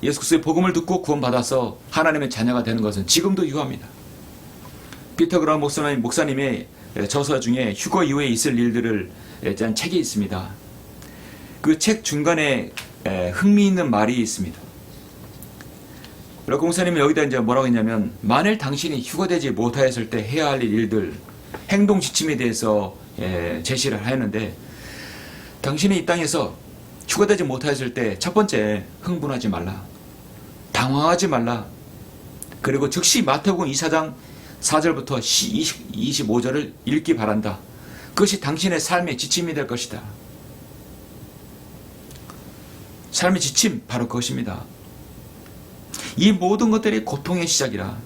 예수 그리스도의 복음을 듣고 구원받아서 하나님의 자녀가 되는 것은 지금도 유효합니다. 피터 그라움 목사님의 저서 중에 휴거 이후에 있을 일들을 짠 책이 있습니다. 그 책 중간에 흥미있는 말이 있습니다. 공사님은 여기다 이제 뭐라고 했냐면, 만일 당신이 휴거되지 못하였을 때 해야 할 일들, 행동 지침에 대해서 제시를 하였는데, 당신이 이 땅에서 휴거되지 못하였을 때 첫 번째, 흥분하지 말라, 당황하지 말라, 그리고 즉시 마태복음 24장 4절부터 25절을 읽기 바란다. 그것이 당신의 삶의 지침이 될 것이다. 삶의 지침, 바로 그것입니다. 이 모든 것들이 고통의 시작이라.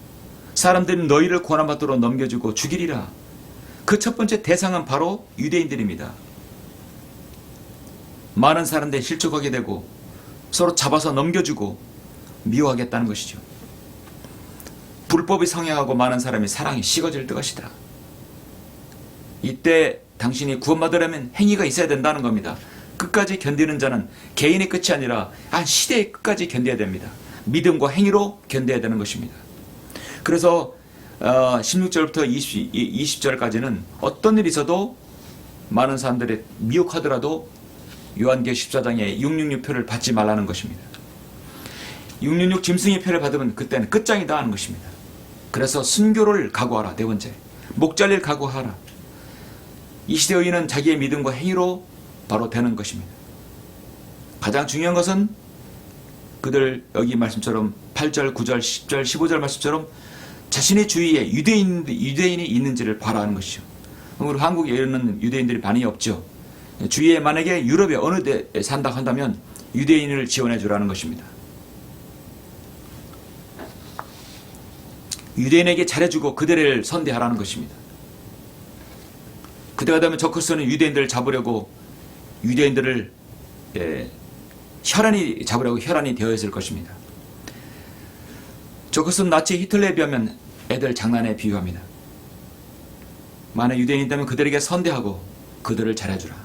사람들은 너희를 고난받도록 넘겨주고 죽이리라. 그 첫 번째 대상은 바로 유대인들입니다. 많은 사람들이 실족하게 되고 서로 잡아서 넘겨주고 미워하겠다는 것이죠. 불법이 성행하고 많은 사람이 사랑이 식어질 것이다. 이때 당신이 구원받으려면 행위가 있어야 된다는 겁니다. 끝까지 견디는 자는 개인의 끝이 아니라 한 시대의 끝까지 견뎌야 됩니다. 믿음과 행위로 견뎌야 되는 것입니다. 그래서 16절부터 20절까지는 어떤 일이 있어도 많은 사람들이 미혹하더라도 요한계시록 14장에 666표를 받지 말라는 것입니다. 666 짐승의 표를 받으면 그때는 끝장이다 하는 것입니다. 그래서 순교를 각오하라. 네 번째, 목 잘릴 각오하라. 이 시대의 의인은 자기의 믿음과 행위로 바로 되는 것입니다. 가장 중요한 것은 그들 여기 말씀처럼 8절, 9절, 10절, 15절 말씀처럼 자신의 주위에 유대인이 있는지를 바라는 것이죠. 우리 한국에 이런 유대인들이 많이 없죠. 주위에 만약에 유럽에 어느 데 산다 한다면 유대인을 지원해 주라는 것입니다. 유대인에게 잘해주고 그들을 선대하라는 것입니다. 그때가 되면 적그리스도는 유대인들을 잡으려고 유대인들을 혈안이 되어 있을 것입니다. 적그리스도는 나치 히틀러에 비하면 애들 장난에 비유합니다. 만약 유대인이라면 그들에게 선대하고 그들을 잘해주라.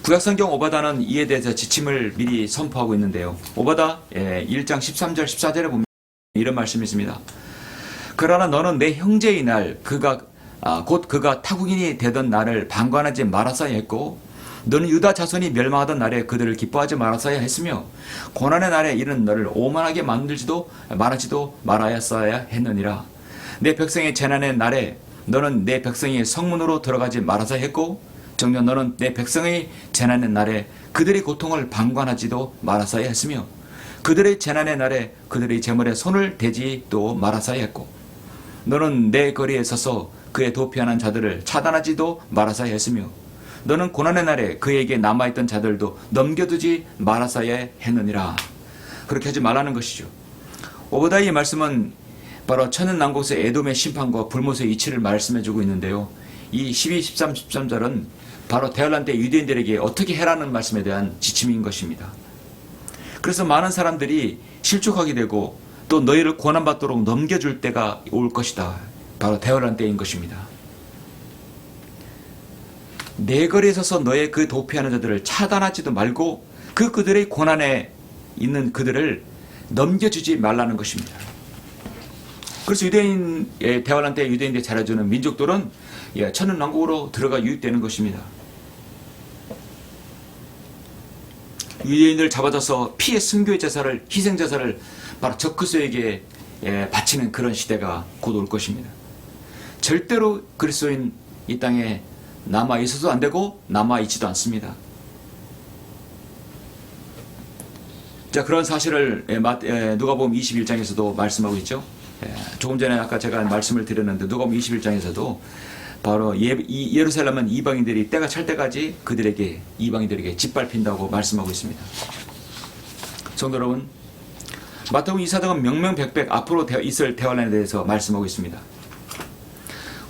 구약성경 오바다는 이에 대해서 지침을 미리 선포하고 있는데요. 오바다 1장 13절 14절에 보면 이런 말씀이 있습니다. 그러나 너는 내 형제의 날 곧 그가 타국인이 되던 날을 방관하지 말았어야 했고, 너는 유다 자손이 멸망하던 날에 그들을 기뻐하지 말았어야 했으며, 고난의 날에 이른 너를 오만하게 만들지도 말았어야 했느니라. 내 백성의 재난의 날에 너는 내 백성의 성문으로 들어가지 말았어야 했고, 정녕 너는 내 백성의 재난의 날에 그들의 고통을 방관하지도 말았어야 했으며, 그들의 재난의 날에 그들의 재물에 손을 대지도 말았어야 했고, 너는 내 거리에 서서 그의 도피하는 자들을 차단하지도 말았어야 했으며, 너는 고난의 날에 그에게 남아있던 자들도 넘겨두지 말았어야 했느니라. 그렇게 하지 말라는 것이죠. 오보다의 말씀은 바로 천연난곳의 에돔의 심판과 불못의 이치를 말씀해주고 있는데요. 이 12, 13, 13절은 바로 대환란 때 유대인들에게 어떻게 해라는 말씀에 대한 지침인 것입니다. 그래서 많은 사람들이 실족하게 되고 또 너희를 고난받도록 넘겨줄 때가 올 것이다. 바로 대환란 때인 것입니다. 내 거리에 서서 너의 그 도피하는 자들을 차단하지도 말고 그들의 고난에 있는 그들을 넘겨주지 말라는 것입니다. 그래서 유대인의 대환란 때 유대인들이 잘해주는 민족들은 천연왕국으로 들어가 유입되는 것입니다. 유대인들 잡아줘서 피의 순교의 제사를 희생 제사를 바로 적그리스도에게 바치는 그런 시대가 곧 올 것입니다. 절대로 그리스도인 이 땅에 남아 있어도 안 되고 남아 있지도 않습니다. 자, 그런 사실을 누가복음 21장에서도 말씀하고 있죠. 조금 전에 아까 제가 말씀을 드렸는데 누가복음 21장에서도 바로 예루살렘은 이방인들이 때가 찰 때까지 그들에게 이방인들에게 짓밟힌다고 말씀하고 있습니다. 성도 여러분, 마태복음 24장은 명명백백 앞으로 있을 대환란에 대해서 말씀하고 있습니다.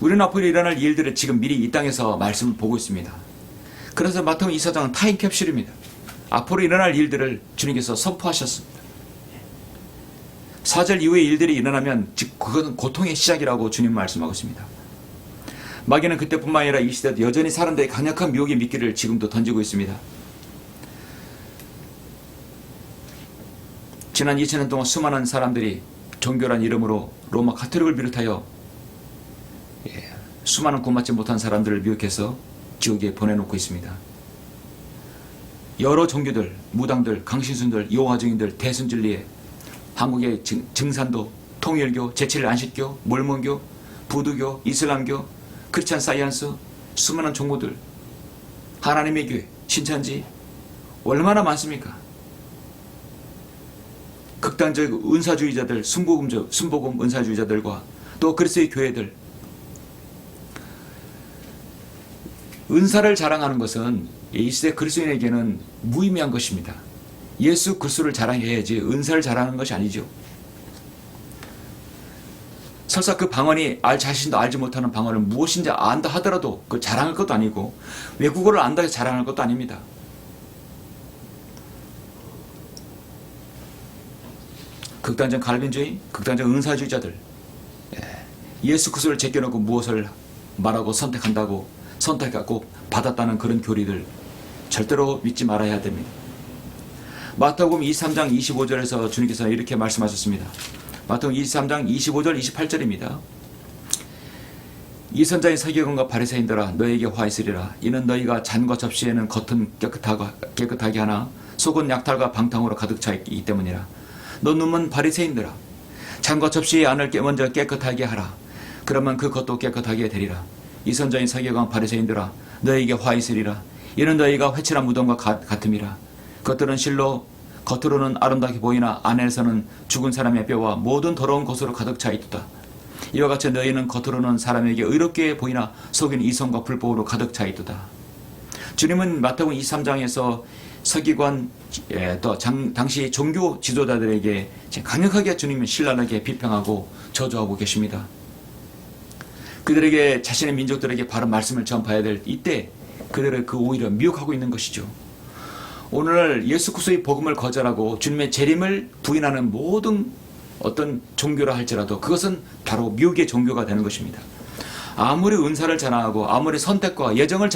우리는 앞으로 일어날 일들을 지금 미리 이 땅에서 말씀을 보고 있습니다. 그래서 마태복음 24장은 타임캡슐입니다. 앞으로 일어날 일들을 주님께서 선포하셨습니다. 4절 이후의 일들이 일어나면 즉 그것은 고통의 시작이라고 주님 말씀하고 있습니다. 마귀는 그때뿐만 아니라 이 시대도 여전히 사람들의 강력한 미혹의 미끼를 지금도 던지고 있습니다. 지난 2000년 동안 수많은 사람들이 종교란 이름으로 로마 가톨릭을 비롯하여 수많은 구원받지 못한 사람들을 미혹해서 지옥에 보내놓고 있습니다. 여러 종교들, 무당들, 강신순들, 여호와 증인들, 대순진리에 한국의 증산도, 통일교, 제7안식교, 몰몬교, 부두교, 이슬람교, 크리스찬 사이언스, 수많은 종교들, 하나님의 교회, 신천지 얼마나 많습니까? 극단적 은사주의자들, 순복음 은사주의자들과 또 그리스도의 교회들. 은사를 자랑하는 것은 이 시대 그리스도인에게는 무의미한 것입니다. 예수 그리스도를 자랑해야지 은사를 자랑하는 것이 아니죠. 설사 그 방언이 자신도 알지 못하는 방언을 무엇인지 안다 하더라도 그 자랑할 것도 아니고 외국어를 안다 해서 자랑할 것도 아닙니다. 극단적 갈빈주의, 극단적 은사주의자들, 예수 그리스도를 제껴놓고 무엇을 말하고 선택하고 받았다는 그런 교리들 절대로 믿지 말아야 됩니다. 마태복음 23장 25절에서 주님께서 이렇게 말씀하셨습니다. 마태복음 23장 25절 28절입니다. 이 선자의 서기관과 바리새인들아 너에게 화 있으리라. 이는 너희가 잔과 접시에는 겉은 깨끗하게 하나 속은 약탈과 방탕으로 가득 차 있기 때문이라. 너 놈은 바리새인들아 잔과 접시의 안을 먼저 깨끗하게 하라. 그러면 그 겉도 깨끗하게 되리라. 이 선자인 서기관 바리새인들아 너에게 화 있으리라. 이는 너희가 회칠한 무덤과 같음이라. 그것들은 실로 겉으로는 아름답게 보이나 안에서는 죽은 사람의 뼈와 모든 더러운 것으로 가득 차 있도다. 이와 같이 너희는 겉으로는 사람에게 의롭게 보이나 속에는 이성과 불법으로 가득 차 있도다. 주님은 마태복음 23장에서 서기관 또 당시 종교 지도자들에게 강력하게 주님은 신랄하게 비평하고 저주하고 계십니다. 그들에게 자신의 민족들에게 바른 말씀을 전파해야 될 이때 그들을 오히려 미혹하고 있는 것이죠. 오늘 예수 그리스도의 복음을 거절하고 주님의 재림을 부인하는 모든 어떤 종교라 할지라도 그것은 바로 미혹의 종교가 되는 것입니다. 아무리 은사를 자랑하고 아무리 선택과 예정을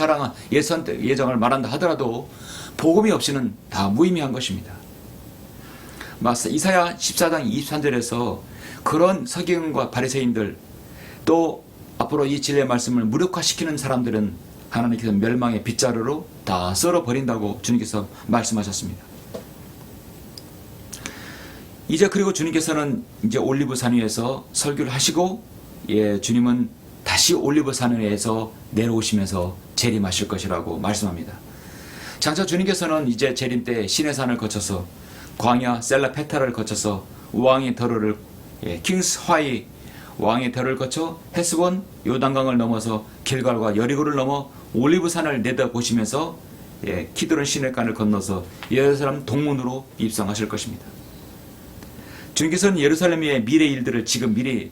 예정을 말한다 하더라도 복음이 없이는 다 무의미한 것입니다. 이사야 14장 23절에서 그런 서기관과 바리새인들 또 앞으로 이 진리의 말씀을 무력화시키는 사람들은 하나님께서 멸망의 빗자루로 다 썰어버린다고 주님께서 말씀하셨습니다. 이제 그리고 주님께서는 이제 올리브산 위에서 설교를 하시고 주님은 다시 올리브산 위에서 내려오시면서 재림하실 것이라고 말씀합니다. 장차 주님께서는 이제 재림 때 시내산을 거쳐서 광야 셀라페타를 거쳐서 왕의 더러를 킹스 화이 왕의 ter를 거쳐 헤스본 요단강을 넘어서 길갈과 여리고를 넘어 올리브산을 내다보시면서 키드론 시내간을 건너서 예루살렘 동문으로 입성하실 것입니다. 주님께서는 예루살렘의 미래 일들을 지금 미리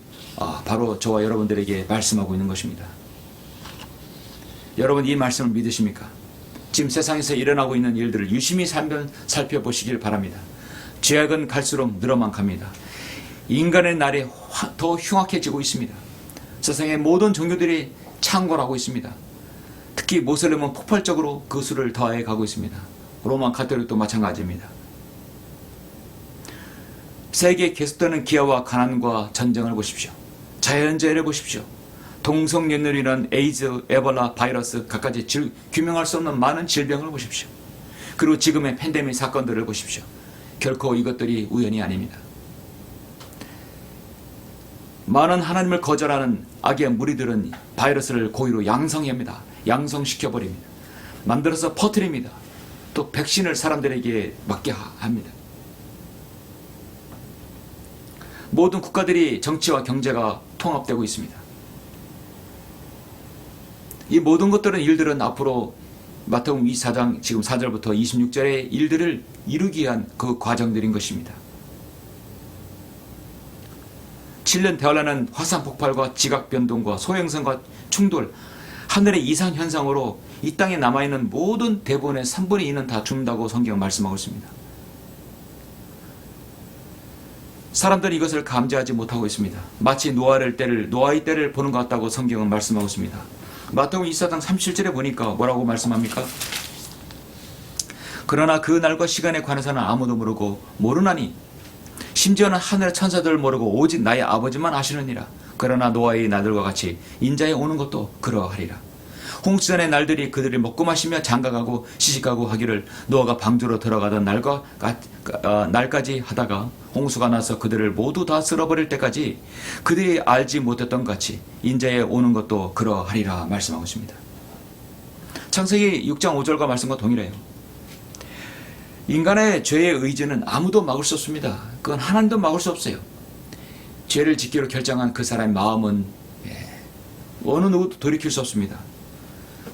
바로 저와 여러분들에게 말씀하고 있는 것입니다. 여러분 이 말씀을 믿으십니까? 지금 세상에서 일어나고 있는 일들을 유심히 살펴보시길 바랍니다. 죄악은 갈수록 늘어만 갑니다. 인간의 날이 더 흉악해지고 있습니다. 세상의 모든 종교들이 창궐하고 있습니다. 특히 모슬렘은 폭발적으로 그 수를 더해 가고 있습니다. 로마 가톨릭도 마찬가지입니다. 세계에 계속되는 기아와 가난과 전쟁을 보십시오. 자연재해를 보십시오. 동성연륜이란 에이즈, 에볼라, 바이러스, 갖가지 규명할 수 없는 많은 질병을 보십시오. 그리고 지금의 팬데믹 사건들을 보십시오. 결코 이것들이 우연이 아닙니다. 많은 하나님을 거절하는 악의 무리들은 바이러스를 고의로 양성합니다. 양성시켜버립니다. 만들어서 퍼뜨립니다. 또 백신을 사람들에게 맞게 합니다. 모든 국가들이 정치와 경제가 통합되고 있습니다. 이 모든 것들은 일들은 앞으로 마태복음 24장 지금 4절부터 26절의 일들을 이루기 위한 그 과정들인 것입니다. 7년 대환란은 화산 폭발과 지각 변동과 소행성과 충돌, 하늘의 이상 현상으로 이 땅에 남아있는 모든 대부분의 3분의 2는 다 죽는다고 성경은 말씀하고 있습니다. 사람들은 이것을 감지하지 못하고 있습니다. 마치 노아의 때를 보는 것 같다고 성경은 말씀하고 있습니다. 마태복음 24장 37절에 보니까 뭐라고 말씀합니까? 그러나 그 날과 시간에 관해서는 아무도 모르나니 심지어는 하늘의 천사들을 모르고 오직 나의 아버지만 아시느니라. 그러나 노아의 날들과 같이 인자에 오는 것도 그러하리라. 홍수전의 날들이 그들이 먹고 마시며 장가가고 시집가고 하기를 노아가 방주로 들어가던 날까지 하다가 홍수가 나서 그들을 모두 다 쓸어버릴 때까지 그들이 알지 못했던 것 같이 인자에 오는 것도 그러하리라 말씀하고 있습니다. 창세기 6장 5절과 말씀과 동일해요. 인간의 죄의 의지는 아무도 막을 수 없습니다. 그건 하나님도 막을 수 없어요. 죄를 짓기로 결정한 그 사람의 마음은 어느 누구도 돌이킬 수 없습니다.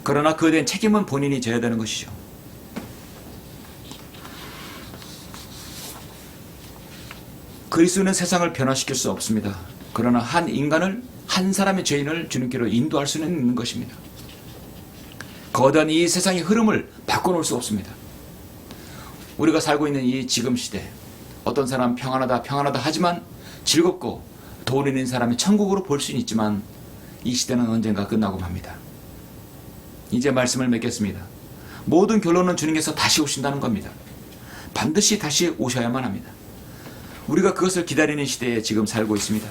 그러나 그에 대한 책임은 본인이 져야 되는 것이죠. 그리스도는 세상을 변화시킬 수 없습니다. 그러나 한 사람의 죄인을 주님께로 인도할 수는 있는 것입니다. 거대한 이 세상의 흐름을 바꿔놓을 수 없습니다. 우리가 살고 있는 이 지금 시대, 어떤 사람 평안하다 하지만 즐겁고 돈 있는 사람이 천국으로 볼 수는 있지만 이 시대는 언젠가 끝나고 맙니다. 이제 말씀을 맺겠습니다. 모든 결론은 주님께서 다시 오신다는 겁니다. 반드시 다시 오셔야만 합니다. 우리가 그것을 기다리는 시대에 지금 살고 있습니다.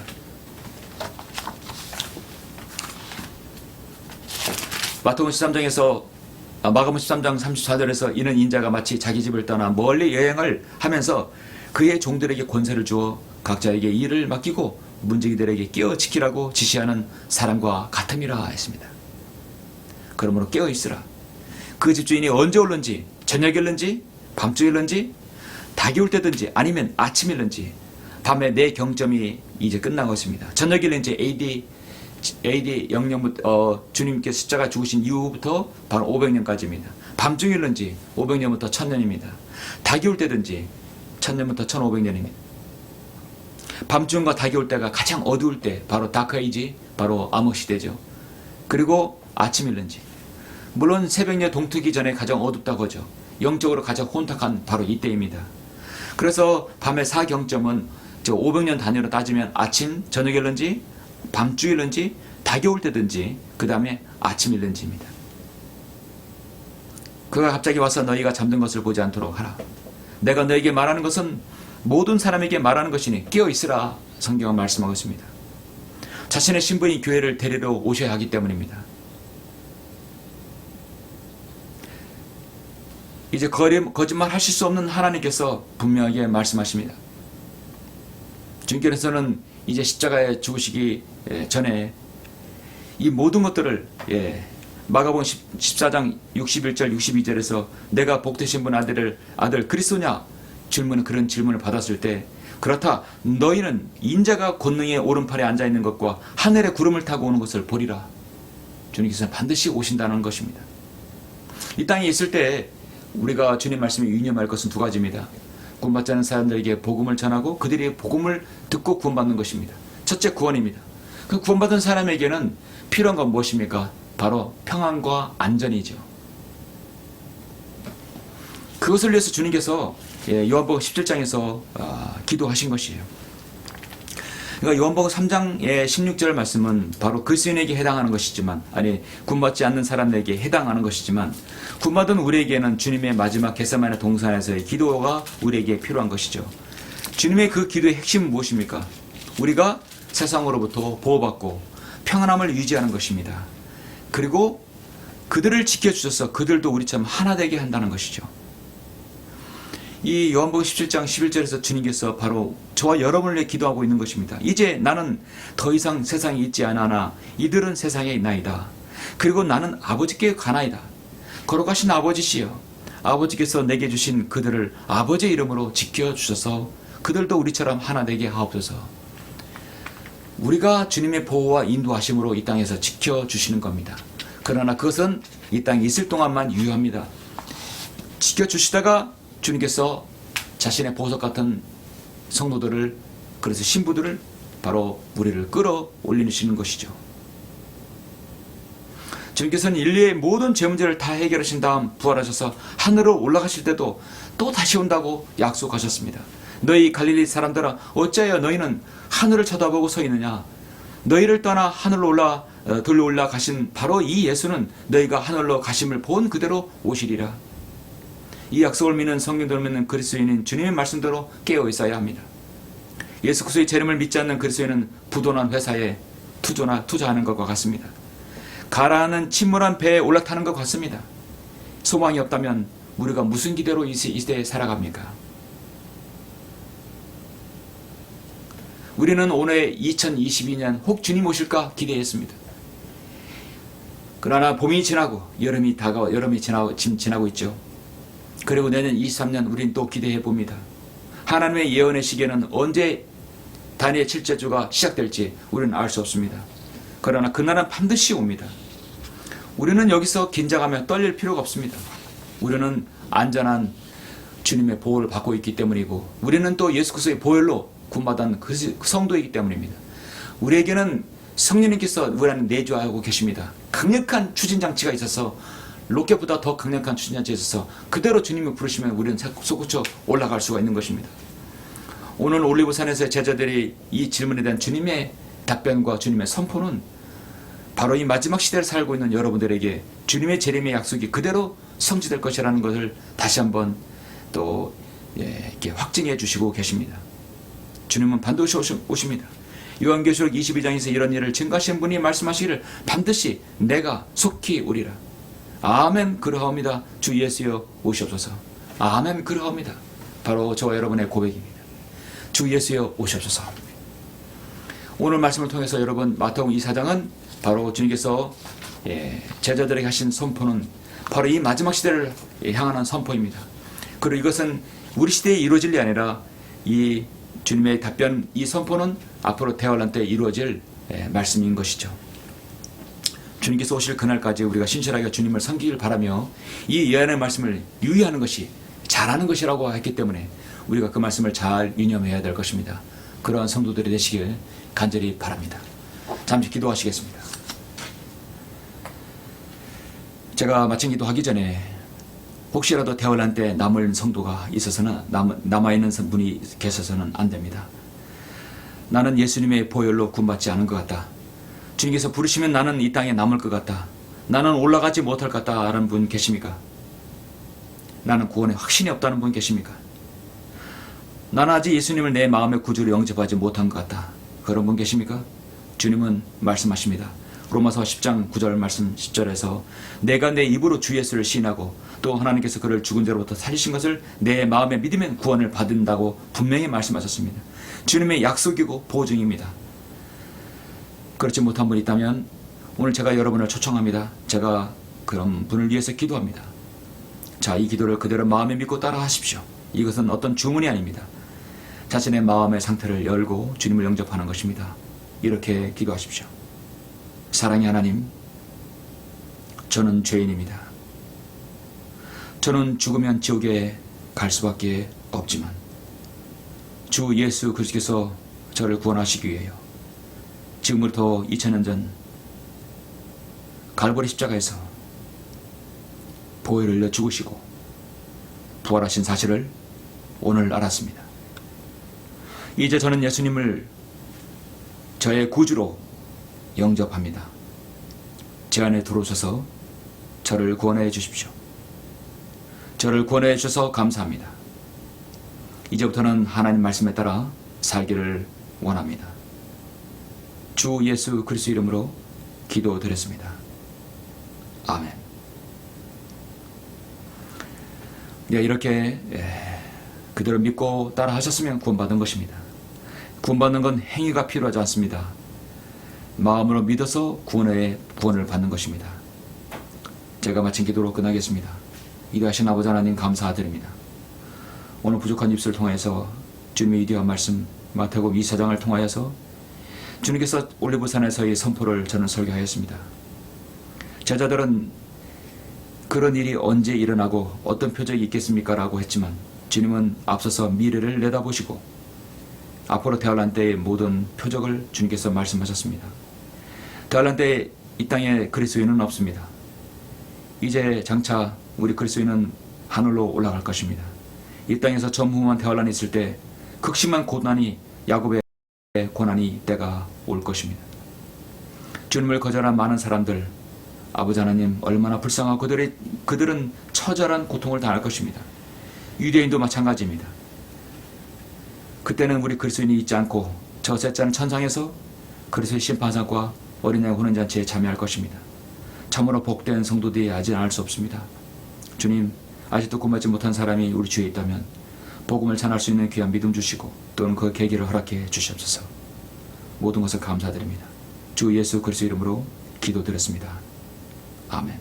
마가복음 13장 34절에서 이는 인자가 마치 자기 집을 떠나 멀리 여행을 하면서 그의 종들에게 권세를 주어 각자에게 일을 맡기고 문지기들에게 깨어 지키라고 지시하는 사람과 같음이라 했습니다. 그러므로 깨어 있으라. 그 집주인이 언제 올는지, 저녁일는지, 밤중일는지, 닭이 올 때든지 아니면 아침일는지 밤에 내 경점이 이제 끝난 것입니다. 저녁일는지 AD 00부터 주님께서 십자가 죽으신 이후부터 바로 500년까지입니다. 밤중일는지 500년부터 1000년입니다. 닭이 올 때든지 1000년부터 1500년입니다. 밤중과 닭이 올 때가 가장 어두울 때 바로 다크에이지, 바로 암흑시대죠. 그리고 아침일는지, 물론 새벽녘 동트기 전에 가장 어둡다고 하죠. 영적으로 가장 혼탁한 바로 이때입니다. 그래서 밤의 사경점은 500년 단위로 따지면 아침, 저녁일는지, 밤중일는지, 닭이 올 때든지, 그 다음에 아침일는지입니다. 그가 갑자기 와서 너희가 잠든 것을 보지 않도록 하라. 내가 너에게 말하는 것은 모든 사람에게 말하는 것이니 깨어 있으라. 성경은 말씀하고 있습니다. 자신의 신부인 교회를 데리러 오셔야 하기 때문입니다. 이제 거짓말 하실 수 없는 하나님께서 분명하게 말씀하십니다. 주님께서는 이제 십자가에 죽으시기 전에 이 모든 것들을 마가복음 14장 61절 62절에서 내가 복되신 분 아들 그리스도냐? 그런 질문을 받았을 때 그렇다 너희는 인자가 권능의 오른팔에 앉아있는 것과 하늘의 구름을 타고 오는 것을 보리라. 주님께서는 반드시 오신다는 것입니다. 이 땅에 있을 때 우리가 주님 말씀에 유념할 것은 두 가지입니다. 구원받지 않은 사람들에게 복음을 전하고 그들이 복음을 듣고 구원받는 것입니다. 첫째, 구원입니다. 그 구원받은 사람에게는 필요한 건 무엇입니까? 바로 평안과 안전이죠. 그것을 위해서 주님께서 요한복음 17장에서 기도하신 것이에요. 그러니까 요한복음 3장의 16절 말씀은 바로 그리스도인에게 해당하는 것이지만, 아니 구원받지 않는 사람에게 해당하는 것이지만, 구원받은 우리에게는 주님의 마지막 겟세마네 동산에서의 기도가 우리에게 필요한 것이죠. 주님의 그 기도의 핵심은 무엇입니까? 우리가 세상으로부터 보호받고 평안함을 유지하는 것입니다. 그리고 그들을 지켜주셔서 그들도 우리처럼 하나 되게 한다는 것이죠. 이 요한복음 17장 11절에서 주님께서 바로 저와 여러분을 위해 기도하고 있는 것입니다. 이제 나는 더 이상 세상에 있지 않아나 이들은 세상에 있나이다. 그리고 나는 아버지께 가나이다. 걸어가신 아버지시여, 아버지께서 내게 주신 그들을 아버지의 이름으로 지켜주셔서 그들도 우리처럼 하나 되게 하옵소서. 우리가 주님의 보호와 인도하심으로 이 땅에서 지켜주시는 겁니다. 그러나 그것은 이 땅에 있을 동안만 유효합니다. 지켜주시다가 주님께서 자신의 보석 같은 성도들을, 그래서 신부들을 바로 우리를 끌어올리시는 것이죠. 주님께서는 인류의 모든 죄 문제를 다 해결하신 다음 부활하셔서 하늘로 올라가실 때도 또 다시 온다고 약속하셨습니다. 너희 갈릴리 사람들아, 어찌하여 너희는 하늘을 쳐다보고 서 있느냐? 너희를 떠나 하늘로 들로 올라가신 바로 이 예수는 너희가 하늘로 가심을 본 그대로 오시리라. 이 약속을 믿는 성경들을 믿는 그리스도인은 주님의 말씀대로 깨어 있어야 합니다. 예수 그리스도의 재림을 믿지 않는 그리스도인은 부도난 회사에 투자하는 것과 같습니다. 가라앉는 침몰한 배에 올라타는 것 같습니다. 소망이 없다면 우리가 무슨 기대로 이 시대에 살아갑니까? 우리는 올해 2022년 혹 주님 오실까 기대했습니다. 그러나 봄이 지나고 여름이 지금 지나고 있죠. 그리고 내년 23년 우린 또 기대해 봅니다. 하나님의 예언의 시계는 언제 다니엘 7제주가 시작될지 우리는 알 수 없습니다. 그러나 그날은 반드시 옵니다. 우리는 여기서 긴장하며 떨릴 필요가 없습니다. 우리는 안전한 주님의 보호를 받고 있기 때문이고, 우리는 또 예수 그리스도의 보혈로 구원받은 그 성도이기 때문입니다. 우리에게는 성령님께서 우리 안에 내주하고 계십니다. 강력한 추진장치가 있어서, 로켓보다 더 강력한 추진장치가 있어서 그대로 주님을 부르시면 우리는 솟구쳐 올라갈 수가 있는 것입니다. 오늘 올리브산에서 제자들이 이 질문에 대한 주님의 답변과 주님의 선포는 바로 이 마지막 시대를 살고 있는 여러분들에게 주님의 재림의 약속이 그대로 성취될 것이라는 것을 다시 한번 또 이렇게 확증해 주시고 계십니다. 주님은 반드시 오십니다. 요한계시록 22장에서 이런 일을 증거하신 분이 말씀하시기를 반드시 내가 속히 오리라. 아멘 그러하옵니다. 주 예수여 오시옵소서. 아멘 그러하옵니다. 바로 저와 여러분의 고백입니다. 주 예수여 오시옵소서. 오늘 말씀을 통해서 여러분, 마태복음 24장은 바로 주님께서 제자들에게 하신 선포는 바로 이 마지막 시대를 향하는 선포입니다. 그리고 이것은 우리 시대에 이루어질 일이 아니라 이 주님의 답변, 이 선포는 앞으로 대환란 때 이루어질 말씀인 것이죠. 주님께서 오실 그날까지 우리가 신실하게 주님을 섬기길 바라며 이 예언의 말씀을 유의하는 것이 잘하는 것이라고 했기 때문에 우리가 그 말씀을 잘 유념해야 될 것입니다. 그러한 성도들이 되시길 간절히 바랍니다. 잠시 기도하시겠습니다. 제가 마친 기도하기 전에 혹시라도 대환란 때 남을 성도가 있어서는 남아있는 분이 계셔서는 안 됩니다. 나는 예수님의 보혈로 구원받지 않은 것 같다. 주님께서 부르시면 나는 이 땅에 남을 것 같다. 나는 올라가지 못할 것 같다 하는 분 계십니까? 나는 구원에 확신이 없다는 분 계십니까? 나는 아직 예수님을 내 마음의 구주로 영접하지 못한 것 같다. 그런 분 계십니까? 주님은 말씀하십니다. 로마서 10장 9절 말씀 10절에서 내가 내 입으로 주 예수를 시인하고 또 하나님께서 그를 죽은 자로부터 살리신 것을 내 마음에 믿으면 구원을 받는다고 분명히 말씀하셨습니다. 주님의 약속이고 보증입니다. 그렇지 못한 분이 있다면 오늘 제가 여러분을 초청합니다. 제가 그런 분을 위해서 기도합니다. 자, 이 기도를 그대로 마음에 믿고 따라 하십시오. 이것은 어떤 주문이 아닙니다. 자신의 마음의 상태를 열고 주님을 영접하는 것입니다. 이렇게 기도하십시오. 사랑의 하나님, 저는 죄인입니다. 저는 죽으면 지옥에 갈 수밖에 없지만 주 예수 그리스도께서 저를 구원하시기 위하여 지금부터 2000년 전 갈보리 십자가에서 보혈을 흘려 죽으시고 부활하신 사실을 오늘 알았습니다. 이제 저는 예수님을 저의 구주로 영접합니다. 제 안에 들어오셔서 저를 구원해 주십시오. 저를 구원해 주셔서 감사합니다. 이제부터는 하나님 말씀에 따라 살기를 원합니다. 주 예수 그리스도 이름으로 기도드렸습니다. 아멘. 네, 이렇게 그대로 믿고 따라 하셨으면 구원받은 것입니다. 구원받는 건 행위가 필요하지 않습니다. 마음으로 믿어서 구원을 받는 것입니다. 제가 마친 기도로 끝나겠습니다. 이다하신 아버지 하나님 감사드립니다. 오늘 부족한 입술을 통해서 주님의 위대한 말씀 마태복음 24장을 통하여서 주님께서 올리브산에서의 선포를 저는 설교하였습니다. 제자들은 그런 일이 언제 일어나고 어떤 표적이 있겠습니까? 라고 했지만 주님은 앞서서 미래를 내다보시고 앞으로 대환란 때의 모든 표적을 주님께서 말씀하셨습니다. 대환란 때 이 땅에 그리스도인은 없습니다. 이제 장차 우리 그리스도인은 하늘로 올라갈 것입니다. 이 땅에서 전무후무한 대환란이 있을 때 극심한 고난이 야곱의 고난이 때가 올 것입니다. 주님을 거절한 많은 사람들, 아버지 하나님 얼마나 불쌍하고 그들은 처절한 고통을 당할 것입니다. 유대인도 마찬가지입니다. 그때는 우리 그리스도인이 있지 않고 저 셋째는 천상에서 그리스도의 심판상과 어린 양 혼인잔치에 참여할 것입니다. 참으로 복된 성도들이 아직 알 수 없습니다. 주님, 아직도 구원받지 못한 사람이 우리 주위에 있다면 복음을 전할 수 있는 귀한 믿음 주시고 또는 그 계기를 허락해 주시옵소서. 모든 것을 감사드립니다. 주 예수 그리스도 이름으로 기도드렸습니다. 아멘.